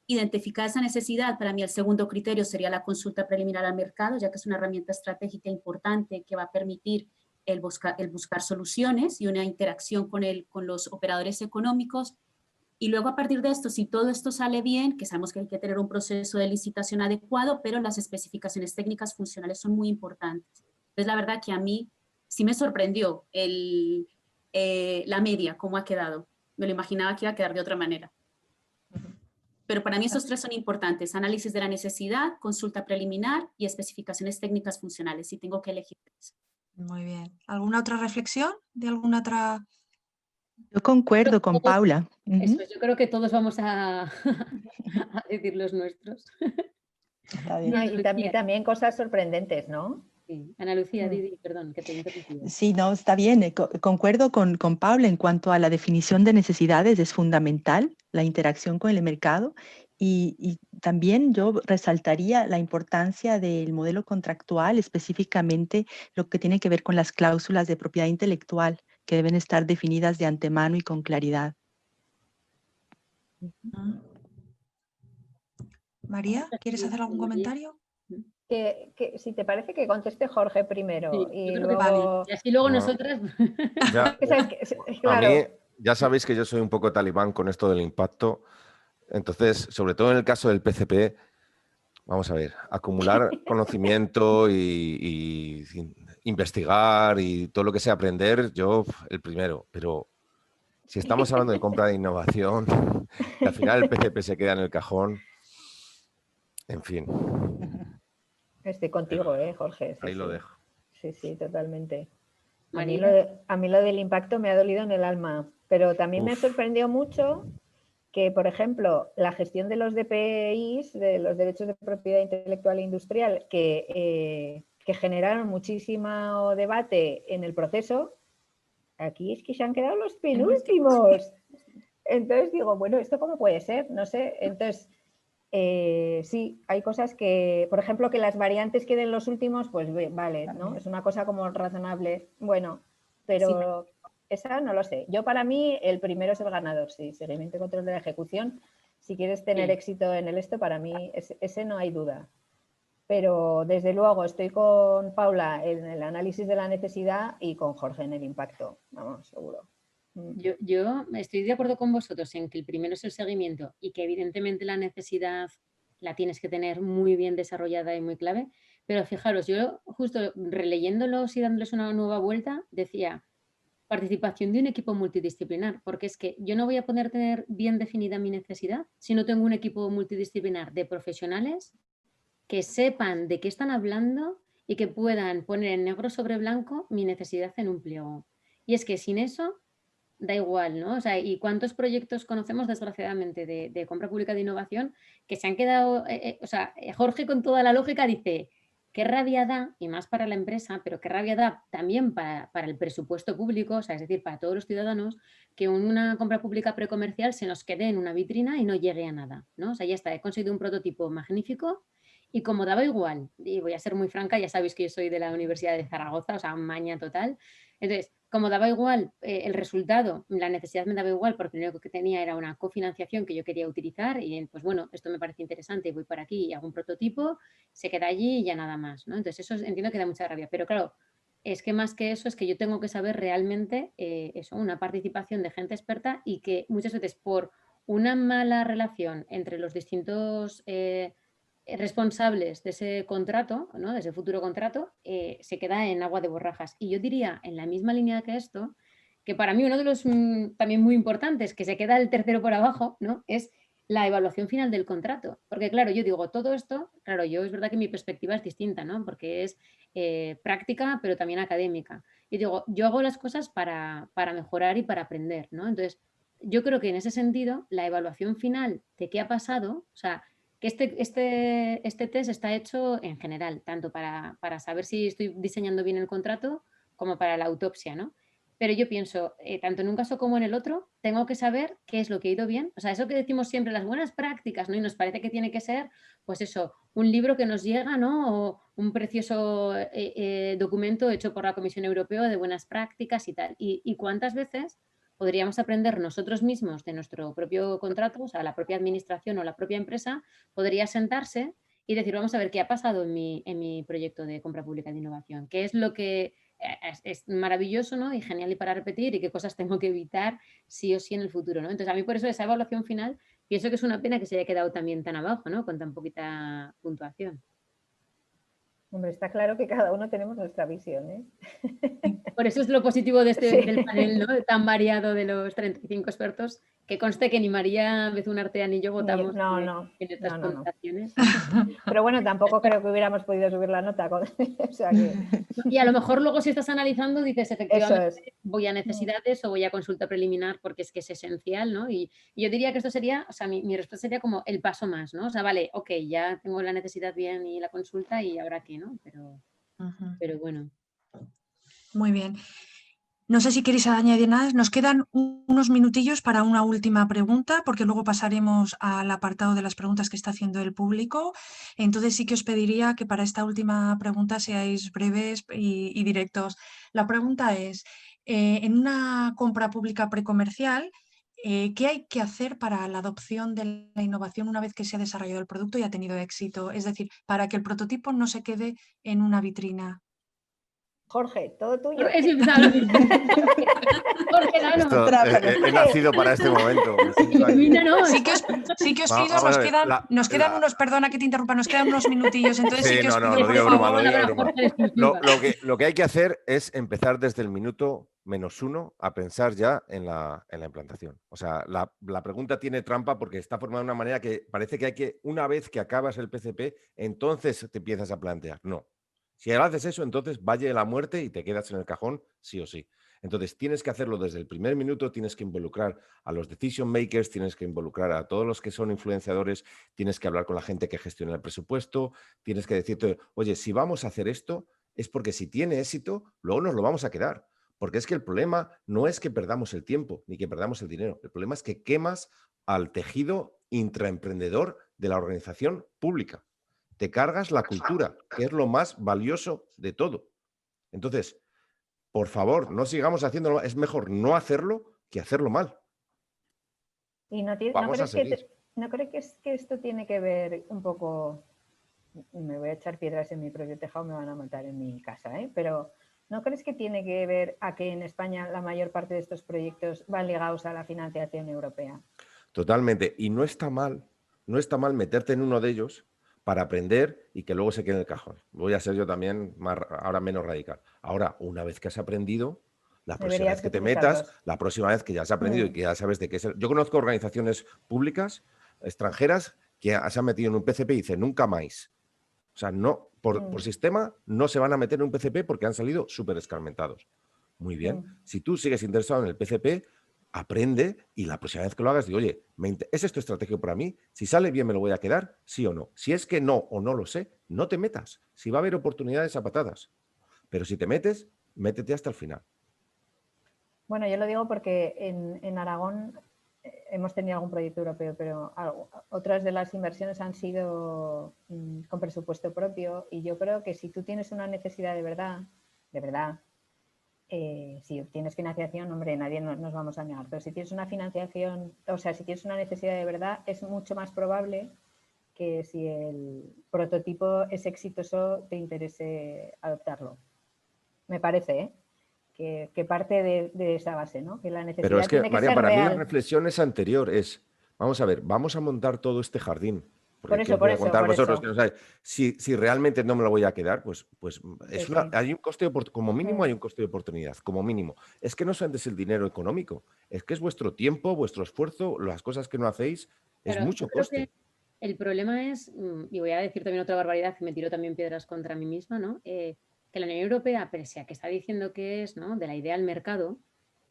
Identificar esa necesidad, para mí el segundo criterio sería la consulta preliminar al mercado, ya que es una herramienta estratégica importante que va a permitir el buscar soluciones y una interacción con los operadores económicos. Y luego a partir de esto, si todo esto sale bien, que sabemos que hay que tener un proceso de licitación adecuado, pero las especificaciones técnicas funcionales son muy importantes. Entonces la verdad que a mí sí me sorprendió la media, cómo ha quedado. Me lo imaginaba que iba a quedar de otra manera. Pero para mí estos tres son importantes: análisis de la necesidad, consulta preliminar y especificaciones técnicas funcionales, si tengo que elegir tres. Muy bien. ¿Alguna otra reflexión de alguna otra? Yo concuerdo con Paula. Eso es, yo creo que todos vamos a decir los nuestros. Está bien. No, y también cosas sorprendentes, ¿no? Sí. Ana Lucía, Didi, perdón, que te interrumpí. Sí, no, está bien. Concuerdo con Paula en cuanto a la definición de necesidades. Es fundamental la interacción con el mercado y también yo resaltaría la importancia del modelo contractual, específicamente lo que tiene que ver con las cláusulas de propiedad intelectual, que deben estar definidas de antemano y con claridad. María, ¿quieres hacer algún comentario? Que si te parece que conteste Jorge primero. Sí, y yo creo luego... que y así luego No. nosotras... Ya, Claro. a mí, ya sabéis que yo soy un poco talibán con esto del impacto. Entonces, sobre todo en el caso del PCP, vamos a ver, acumular conocimiento y investigar y todo lo que sea aprender, yo el primero. Pero si estamos hablando de compra de innovación, que al final el PCP se queda en el cajón, en fin. Estoy contigo, Jorge. Sí, Ahí lo dejo. Sí, sí, totalmente. A María. mí lo del impacto me ha dolido en el alma, pero también me sorprendió mucho que, por ejemplo, la gestión de los DPIs, de los derechos de propiedad intelectual e industrial, que generaron muchísimo debate en el proceso, aquí es que se han quedado los penúltimos. Entonces digo, bueno, ¿esto cómo puede ser? No sé. Entonces, sí, hay cosas que, por ejemplo, que las variantes queden los últimos, pues vale, ¿no? Es una cosa como razonable. Bueno, pero esa no lo sé. Yo, para mí, el primero es el ganador, sí. Seguimiento y control de la ejecución. Si quieres tener éxito en esto, para mí ese no hay duda. Pero desde luego estoy con Paula en el análisis de la necesidad y con Jorge en el impacto, vamos, seguro. Yo estoy de acuerdo con vosotros en que el primero es el seguimiento y que evidentemente la necesidad la tienes que tener muy bien desarrollada y muy clave, pero fijaros, yo justo releyéndolos y dándoles una nueva vuelta decía participación de un equipo multidisciplinar, porque es que yo no voy a poder tener bien definida mi necesidad si no tengo un equipo multidisciplinar de profesionales que sepan de qué están hablando y que puedan poner en negro sobre blanco mi necesidad en un pliego. Y es que sin eso da igual, ¿no? O sea, ¿y cuántos proyectos conocemos, desgraciadamente, de compra pública de innovación que se han quedado... o sea, Jorge, con toda la lógica, dice, qué rabia da, y más para la empresa, pero qué rabia da también para el presupuesto público, o sea, es decir, para todos los ciudadanos, que una compra pública precomercial se nos quede en una vitrina y no llegue a nada, ¿no? O sea, ya está, he conseguido un prototipo magnífico y como daba igual, y voy a ser muy franca, ya sabéis que yo soy de la Universidad de Zaragoza, o sea, maña total. Entonces, como daba igual el resultado, la necesidad me daba igual porque lo único que tenía era una cofinanciación que yo quería utilizar y pues bueno, esto me parece interesante, voy por aquí y hago un prototipo, se queda allí y ya nada más, ¿no? Entonces eso entiendo que da mucha rabia, pero claro, es que más que eso es que yo tengo que saber realmente eso, una participación de gente experta y que muchas veces por una mala relación entre los distintos responsables de ese contrato, ¿no? De ese futuro contrato, se queda en agua de borrajas. Y yo diría, en la misma línea que esto, que para mí uno de los también muy importantes, que se queda el tercero por abajo, ¿no? Es la evaluación final del contrato. Porque claro, yo digo, todo esto, claro, yo es verdad que mi perspectiva es distinta, ¿no? Porque es práctica, pero también académica. Y digo, yo hago las cosas para mejorar y para aprender, ¿no? Entonces, yo creo que en ese sentido, la evaluación final de qué ha pasado, o sea, que este test está hecho en general, tanto para saber si estoy diseñando bien el contrato como para la autopsia, ¿no? Pero yo pienso, tanto en un caso como en el otro, tengo que saber qué es lo que ha ido bien. O sea, eso que decimos siempre, las buenas prácticas, ¿no? Y nos parece que tiene que ser, pues eso, un libro que nos llega, ¿no? O un precioso documento hecho por la Comisión Europea de buenas prácticas y tal. Y cuántas veces podríamos aprender nosotros mismos de nuestro propio contrato, o sea, la propia administración o la propia empresa podría sentarse y decir, vamos a ver qué ha pasado en mi proyecto de compra pública de innovación, qué es lo que es maravilloso, ¿no? Y genial y para repetir, y qué cosas tengo que evitar sí o sí en el futuro, ¿no? Entonces, a mí por eso esa evaluación final pienso que es una pena que se haya quedado también tan abajo, ¿no? Con tan poquita puntuación. Hombre, está claro que cada uno tenemos nuestra visión, ¿eh? Por eso es lo positivo de Sí. del panel, ¿no? Tan variado de los 35 expertos, que conste que ni María Bezunartea ni yo votamos en estas puntuaciones. Pero bueno, tampoco creo que hubiéramos podido subir la nota. O sea que... Y a lo mejor luego si estás analizando dices, efectivamente, es. voy a necesidades o voy a consulta preliminar porque es que es esencial, ¿no? Y yo diría que esto sería, o sea, mi respuesta sería como el paso más, ¿no? O sea, vale, ok, ya tengo la necesidad bien y la consulta y ahora qué, ¿no? Pero bueno. Muy bien. No sé si queréis añadir nada. Nos quedan unos minutillos para una última pregunta, porque luego pasaremos al apartado de las preguntas que está haciendo el público. Entonces sí que os pediría que para esta última pregunta seáis breves y directos. La pregunta es, en una compra pública precomercial, ¿qué hay que hacer para la adopción de la innovación una vez que se ha desarrollado el producto y ha tenido éxito? Es decir, para que el prototipo no se quede en una vitrina. Jorge, todo tuyo. Jorge, he nacido para este momento. Sí que os pido, nos quedan unos, perdona que te interrumpa, nos quedan unos minutillos, entonces sí que os pido, por favor. Lo que hay que hacer es empezar desde el minuto -1 a pensar ya en la implantación. O sea, la pregunta tiene trampa porque está formada de una manera que parece que hay que, una vez que acabas el PCP, entonces te empiezas a plantear. No. Si haces eso, entonces vaya la muerte y te quedas en el cajón sí o sí. Entonces tienes que hacerlo desde el primer minuto, tienes que involucrar a los decision makers, tienes que involucrar a todos los que son influenciadores, tienes que hablar con la gente que gestiona el presupuesto, tienes que decirte, oye, si vamos a hacer esto, es porque si tiene éxito, luego nos lo vamos a quedar. Porque es que el problema no es que perdamos el tiempo ni que perdamos el dinero. El problema es que quemas al tejido intraemprendedor de la organización pública. Te cargas la cultura, que es lo más valioso de todo. Entonces, por favor, no sigamos haciéndolo. Es mejor no hacerlo que hacerlo mal. ¿Y no crees que esto tiene que ver un poco? Me voy a echar piedras en mi propio tejado, me van a matar en mi casa, ¿eh? Pero ¿no crees que tiene que ver a que en España la mayor parte de estos proyectos van ligados a la financiación europea? Totalmente. Y no está mal meterte en uno de ellos para aprender y que luego se quede en el cajón. Voy a ser yo también ahora menos radical. Ahora, una vez que has aprendido, la próxima vez que te metas, la próxima vez que ya has aprendido y que ya sabes de qué es. Yo conozco organizaciones públicas extranjeras que se han metido en un PCP y dicen nunca más. O sea, no, por sistema no se van a meter en un PCP porque han salido súper escarmentados. Muy bien. Si tú sigues interesado en el PCP, aprende y la próxima vez que lo hagas, digo, oye, ¿es esto estratégico para mí? Si sale bien, ¿me lo voy a quedar? ¿Sí o no? Si es que no o no lo sé, no te metas. Si va a haber oportunidades a patadas. Pero si te metes, métete hasta el final. Bueno, yo lo digo porque en Aragón hemos tenido algún proyecto europeo, pero otras de las inversiones han sido con presupuesto propio y yo creo que si tú tienes una necesidad de verdad, si obtienes financiación, hombre, nadie nos vamos a negar, pero si tienes una financiación, o sea, si tienes una necesidad de verdad, es mucho más probable que si el prototipo es exitoso, te interese adoptarlo. Me parece, que parte de esa base, ¿no? Que la necesidad. Pero es que, tiene que María, ser para real. mí la reflexión es anterior, vamos a ver, vamos a montar todo este jardín. Por eso. Que no sabéis. Si realmente no me lo voy a quedar, pues es sí. hay un coste como mínimo, hay un coste de oportunidad, como mínimo. Es que no solamente es el dinero económico, es que es vuestro tiempo, vuestro esfuerzo, las cosas que no hacéis, es mucho coste. El problema es, y voy a decir también otra barbaridad que me tiro también piedras contra mí misma, ¿no? Que la Unión Europea, pese a que está diciendo que es, ¿no?, de la idea al mercado,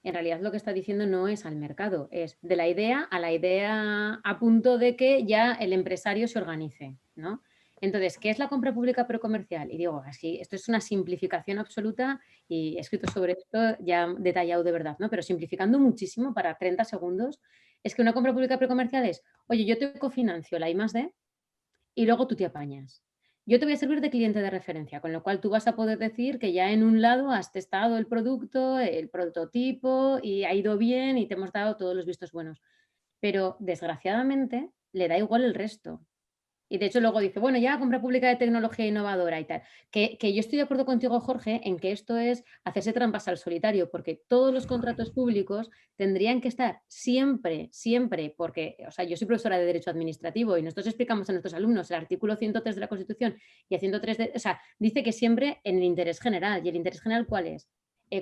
en realidad lo que está diciendo no es al mercado, es de la idea a la idea a punto de que ya el empresario se organice, ¿no? Entonces, ¿qué es la compra pública precomercial? Y digo, así, esto es una simplificación absoluta y he escrito sobre esto ya detallado de verdad, ¿no? Pero simplificando muchísimo para 30 segundos, es que una compra pública precomercial es, oye, yo te cofinancio la I+D y luego tú te apañas. yo te voy a servir de cliente de referencia, con lo cual tú vas a poder decir que ya en un lado has testado el producto, el prototipo y ha ido bien y te hemos dado todos los vistos buenos. Pero desgraciadamente le da igual el resto. Y de hecho luego dice, bueno, ya compra pública de tecnología innovadora y tal. Que yo estoy de acuerdo contigo, Jorge, en que esto es hacerse trampas al solitario, porque todos los contratos públicos tendrían que estar siempre, porque, o sea, yo soy profesora de Derecho Administrativo y nosotros explicamos a nuestros alumnos el artículo 103 de la Constitución y el 103 o sea, dice que siempre en el interés general. ¿Y el interés general cuál es?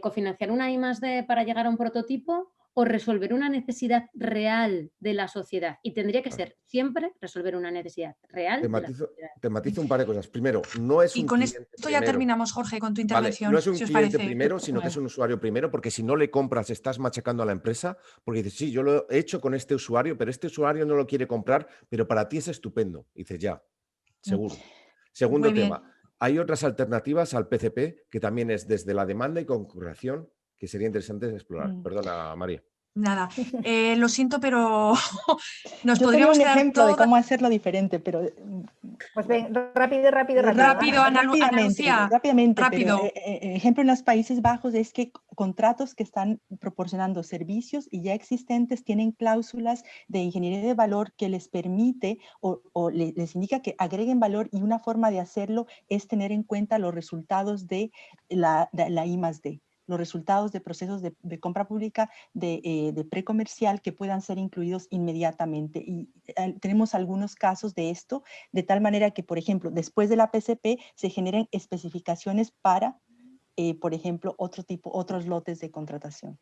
¿Cofinanciar una I+D para llegar a un prototipo o resolver una necesidad real de la sociedad? Y tendría que ser siempre resolver una necesidad real de la sociedad. Te matizo un par de cosas. Primero, no es y un con cliente esto ya primero. terminamos, Jorge, con tu intervención. Vale, no es un si os cliente parece. primero, sino que es un usuario primero, porque si no le compras estás machacando a la empresa, porque dices, sí, yo lo he hecho con este usuario, pero este usuario no lo quiere comprar, pero para ti es estupendo. Y dices, ya, seguro. Segundo Muy bien. tema, hay otras alternativas al PCP, que también es desde la demanda y concurrencia, que sería interesante explorar. Perdona, María. Nada, lo siento, pero nos Yo tenía podríamos un quedar ejemplo de toda- cómo hacerlo diferente, pero Pues ven, rápido. Rápido, Ana Lucía, rápidamente, rápido. pero ejemplo en los Países Bajos es que contratos que están proporcionando servicios y ya existentes tienen cláusulas de ingeniería de valor que les permite o les indica que agreguen valor, y una forma de hacerlo es tener en cuenta los resultados de la I+D, los resultados de procesos de compra pública de precomercial que puedan ser incluidos inmediatamente. Y tenemos algunos casos de esto, de tal manera que, por ejemplo, después de la PCP se generen especificaciones para, por ejemplo, otros lotes de contratación.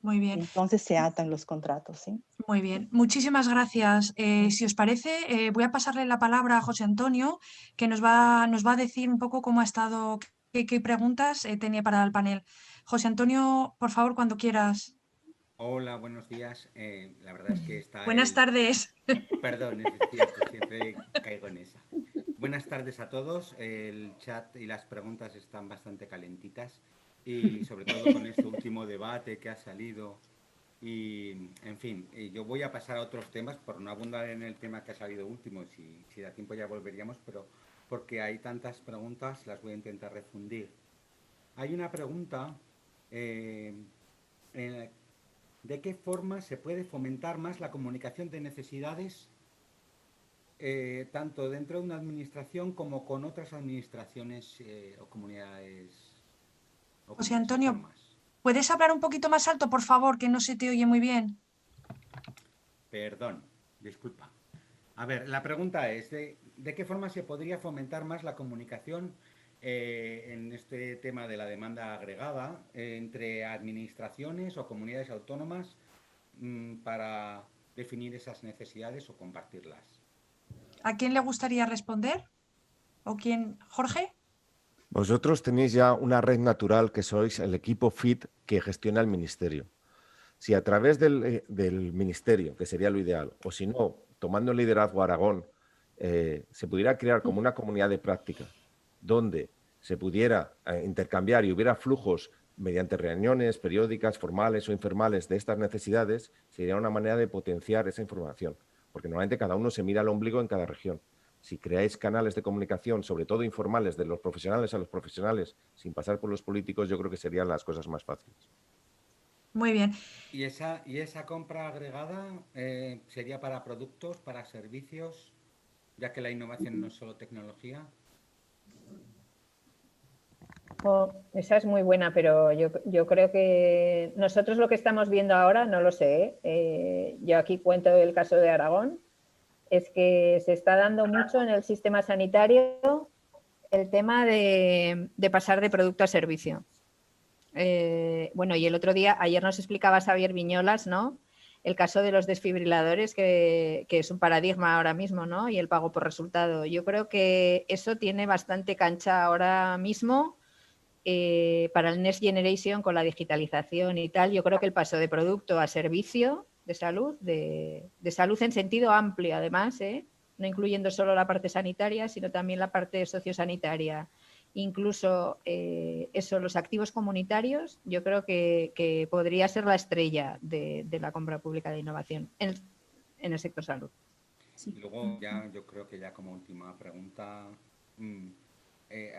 Muy bien. Entonces se atan los contratos, ¿sí? Muy bien, muchísimas gracias. Si os parece, voy a pasarle la palabra a José Antonio, que nos va a decir un poco cómo ha estado, qué preguntas tenía para el panel. José Antonio, por favor, cuando quieras. Hola, buenos días. La verdad es que está Buenas tardes. Perdón, es cierto, siempre caigo en esa. Buenas tardes a todos. El chat y las preguntas están bastante calentitas y sobre todo con este último debate que ha salido. Y, en fin, yo voy a pasar a otros temas por no abundar en el tema que ha salido último. Si da tiempo ya volveríamos, pero porque hay tantas preguntas las voy a intentar refundir. Hay una pregunta... ¿de qué forma se puede fomentar más la comunicación de necesidades tanto dentro de una administración como con otras administraciones o comunidades? José Antonio, ¿puedes hablar un poquito más alto, por favor, que no se te oye muy bien? Perdón, disculpa. A ver, la pregunta es, ¿de qué forma se podría fomentar más la comunicación en este tema de la demanda agregada entre administraciones o comunidades autónomas para definir esas necesidades o compartirlas? ¿A quién le gustaría responder? ¿O quién? ¿Jorge? Vosotros tenéis ya una red natural que sois el equipo FIT que gestiona el ministerio. Si a través del ministerio, que sería lo ideal, o si no, tomando el liderazgo a Aragón, se pudiera crear como una comunidad de práctica donde se pudiera intercambiar y hubiera flujos mediante reuniones periódicas, formales o informales de estas necesidades, sería una manera de potenciar esa información, porque normalmente cada uno se mira al ombligo en cada región. Si creáis canales de comunicación, sobre todo informales, de los profesionales a los profesionales, sin pasar por los políticos, yo creo que serían las cosas más fáciles. Muy bien. ¿Y esa compra agregada sería para productos, para servicios, ya que la innovación no es solo tecnología? Esa es muy buena, pero yo creo que nosotros lo que estamos viendo ahora, no lo sé, yo aquí cuento el caso de Aragón, es que se está dando mucho en el sistema sanitario el tema de pasar de producto a servicio. Bueno, y el otro día, ayer nos explicaba Xavier Viñolas, ¿no?, el caso de los desfibriladores, que es un paradigma ahora mismo, ¿no?, y el pago por resultado. Yo creo que eso tiene bastante cancha ahora mismo para el Next Generation con la digitalización y tal. Yo creo que el paso de producto a servicio de salud, de salud en sentido amplio además, no incluyendo solo la parte sanitaria, sino también la parte sociosanitaria, incluso los activos comunitarios, yo creo que podría ser la estrella de la compra pública de innovación en el sector salud. Y luego ya, yo creo que ya como última pregunta,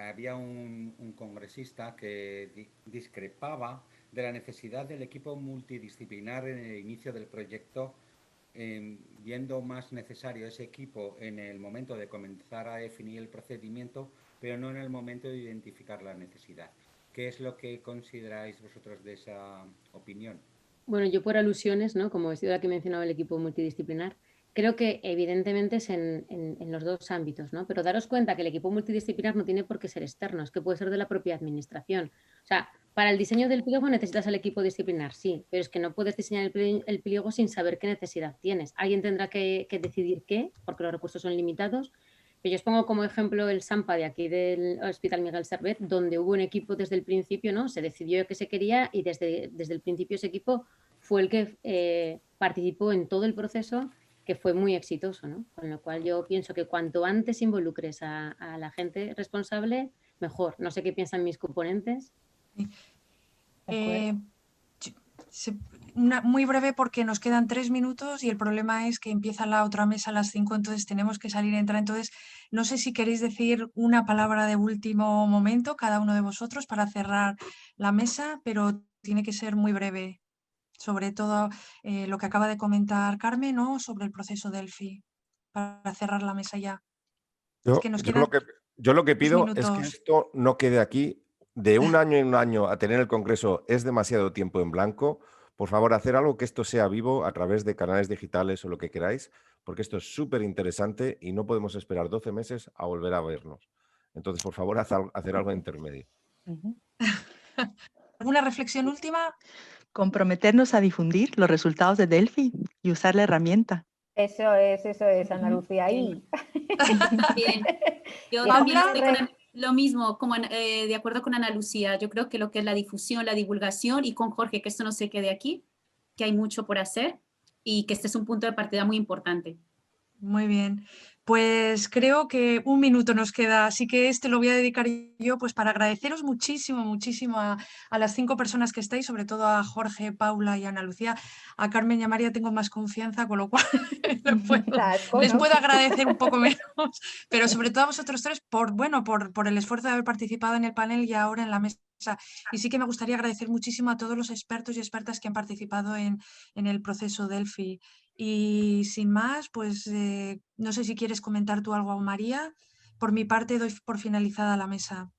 había un congresista que discrepaba de la necesidad del equipo multidisciplinar en el inicio del proyecto, viendo más necesario ese equipo en el momento de comenzar a definir el procedimiento, pero no en el momento de identificar la necesidad. ¿Qué es lo que consideráis vosotros de esa opinión? Bueno, yo por alusiones, ¿no? Como he sido la que he mencionado el equipo multidisciplinar, creo que evidentemente es en los dos ámbitos, ¿no? Pero daros cuenta que el equipo multidisciplinar no tiene por qué ser externo, es que puede ser de la propia administración. O sea, para el diseño del pliego necesitas al equipo disciplinar, sí, pero es que no puedes diseñar el pliego sin saber qué necesidad tienes. Alguien tendrá que decidir qué, porque los recursos son limitados. Pero yo os pongo como ejemplo el SAMPA de aquí del Hospital Miguel Servet, donde hubo un equipo desde el principio, ¿no? Se decidió que se quería y desde el principio ese equipo fue el que participó en todo el proceso, que fue muy exitoso, ¿no? Con lo cual yo pienso que cuanto antes involucres a la gente responsable, mejor. No sé qué piensan mis componentes. Muy breve porque nos quedan 3 minutos y el problema es que empieza la otra mesa a las 5, entonces tenemos que salir y entrar. Entonces, no sé si queréis decir una palabra de último momento, cada uno de vosotros, para cerrar la mesa, pero tiene que ser muy breve. Sobre todo lo que acaba de comentar Carmen, ¿no? Sobre el proceso Delphi, para cerrar la mesa ya. Es que nos quedan yo lo que pido minutos. es que esto no quede aquí. De un año en un año a tener el Congreso es demasiado tiempo en blanco. Por favor, hacer algo que esto sea vivo a través de canales digitales o lo que queráis, porque esto es súper interesante y no podemos esperar 12 meses a volver a vernos. Entonces, por favor, hacer algo intermedio. ¿Alguna reflexión última? Comprometernos a difundir los resultados de Delphi y usar la herramienta. Eso es, Ana Lucía. Ahí. Bien. Yo también estoy con lo mismo, como de acuerdo con Ana Lucía. Yo creo que lo que es la difusión, la divulgación, y con Jorge, que esto no se quede aquí, que hay mucho por hacer y que este es un punto de partida muy importante. Muy bien, pues creo que 1 minuto nos queda, así que este lo voy a dedicar yo pues para agradeceros muchísimo a las 5 personas que estáis, sobre todo a Jorge, Paula y Ana Lucía. A Carmen y a María tengo más confianza, con lo cual les puedo agradecer un poco menos, pero sobre todo a vosotros tres por el esfuerzo de haber participado en el panel y ahora en la mesa. Y sí que me gustaría agradecer muchísimo a todos los expertos y expertas que han participado en el proceso Delphi. Y sin más, pues no sé si quieres comentar tú algo, María. Por mi parte doy por finalizada la mesa.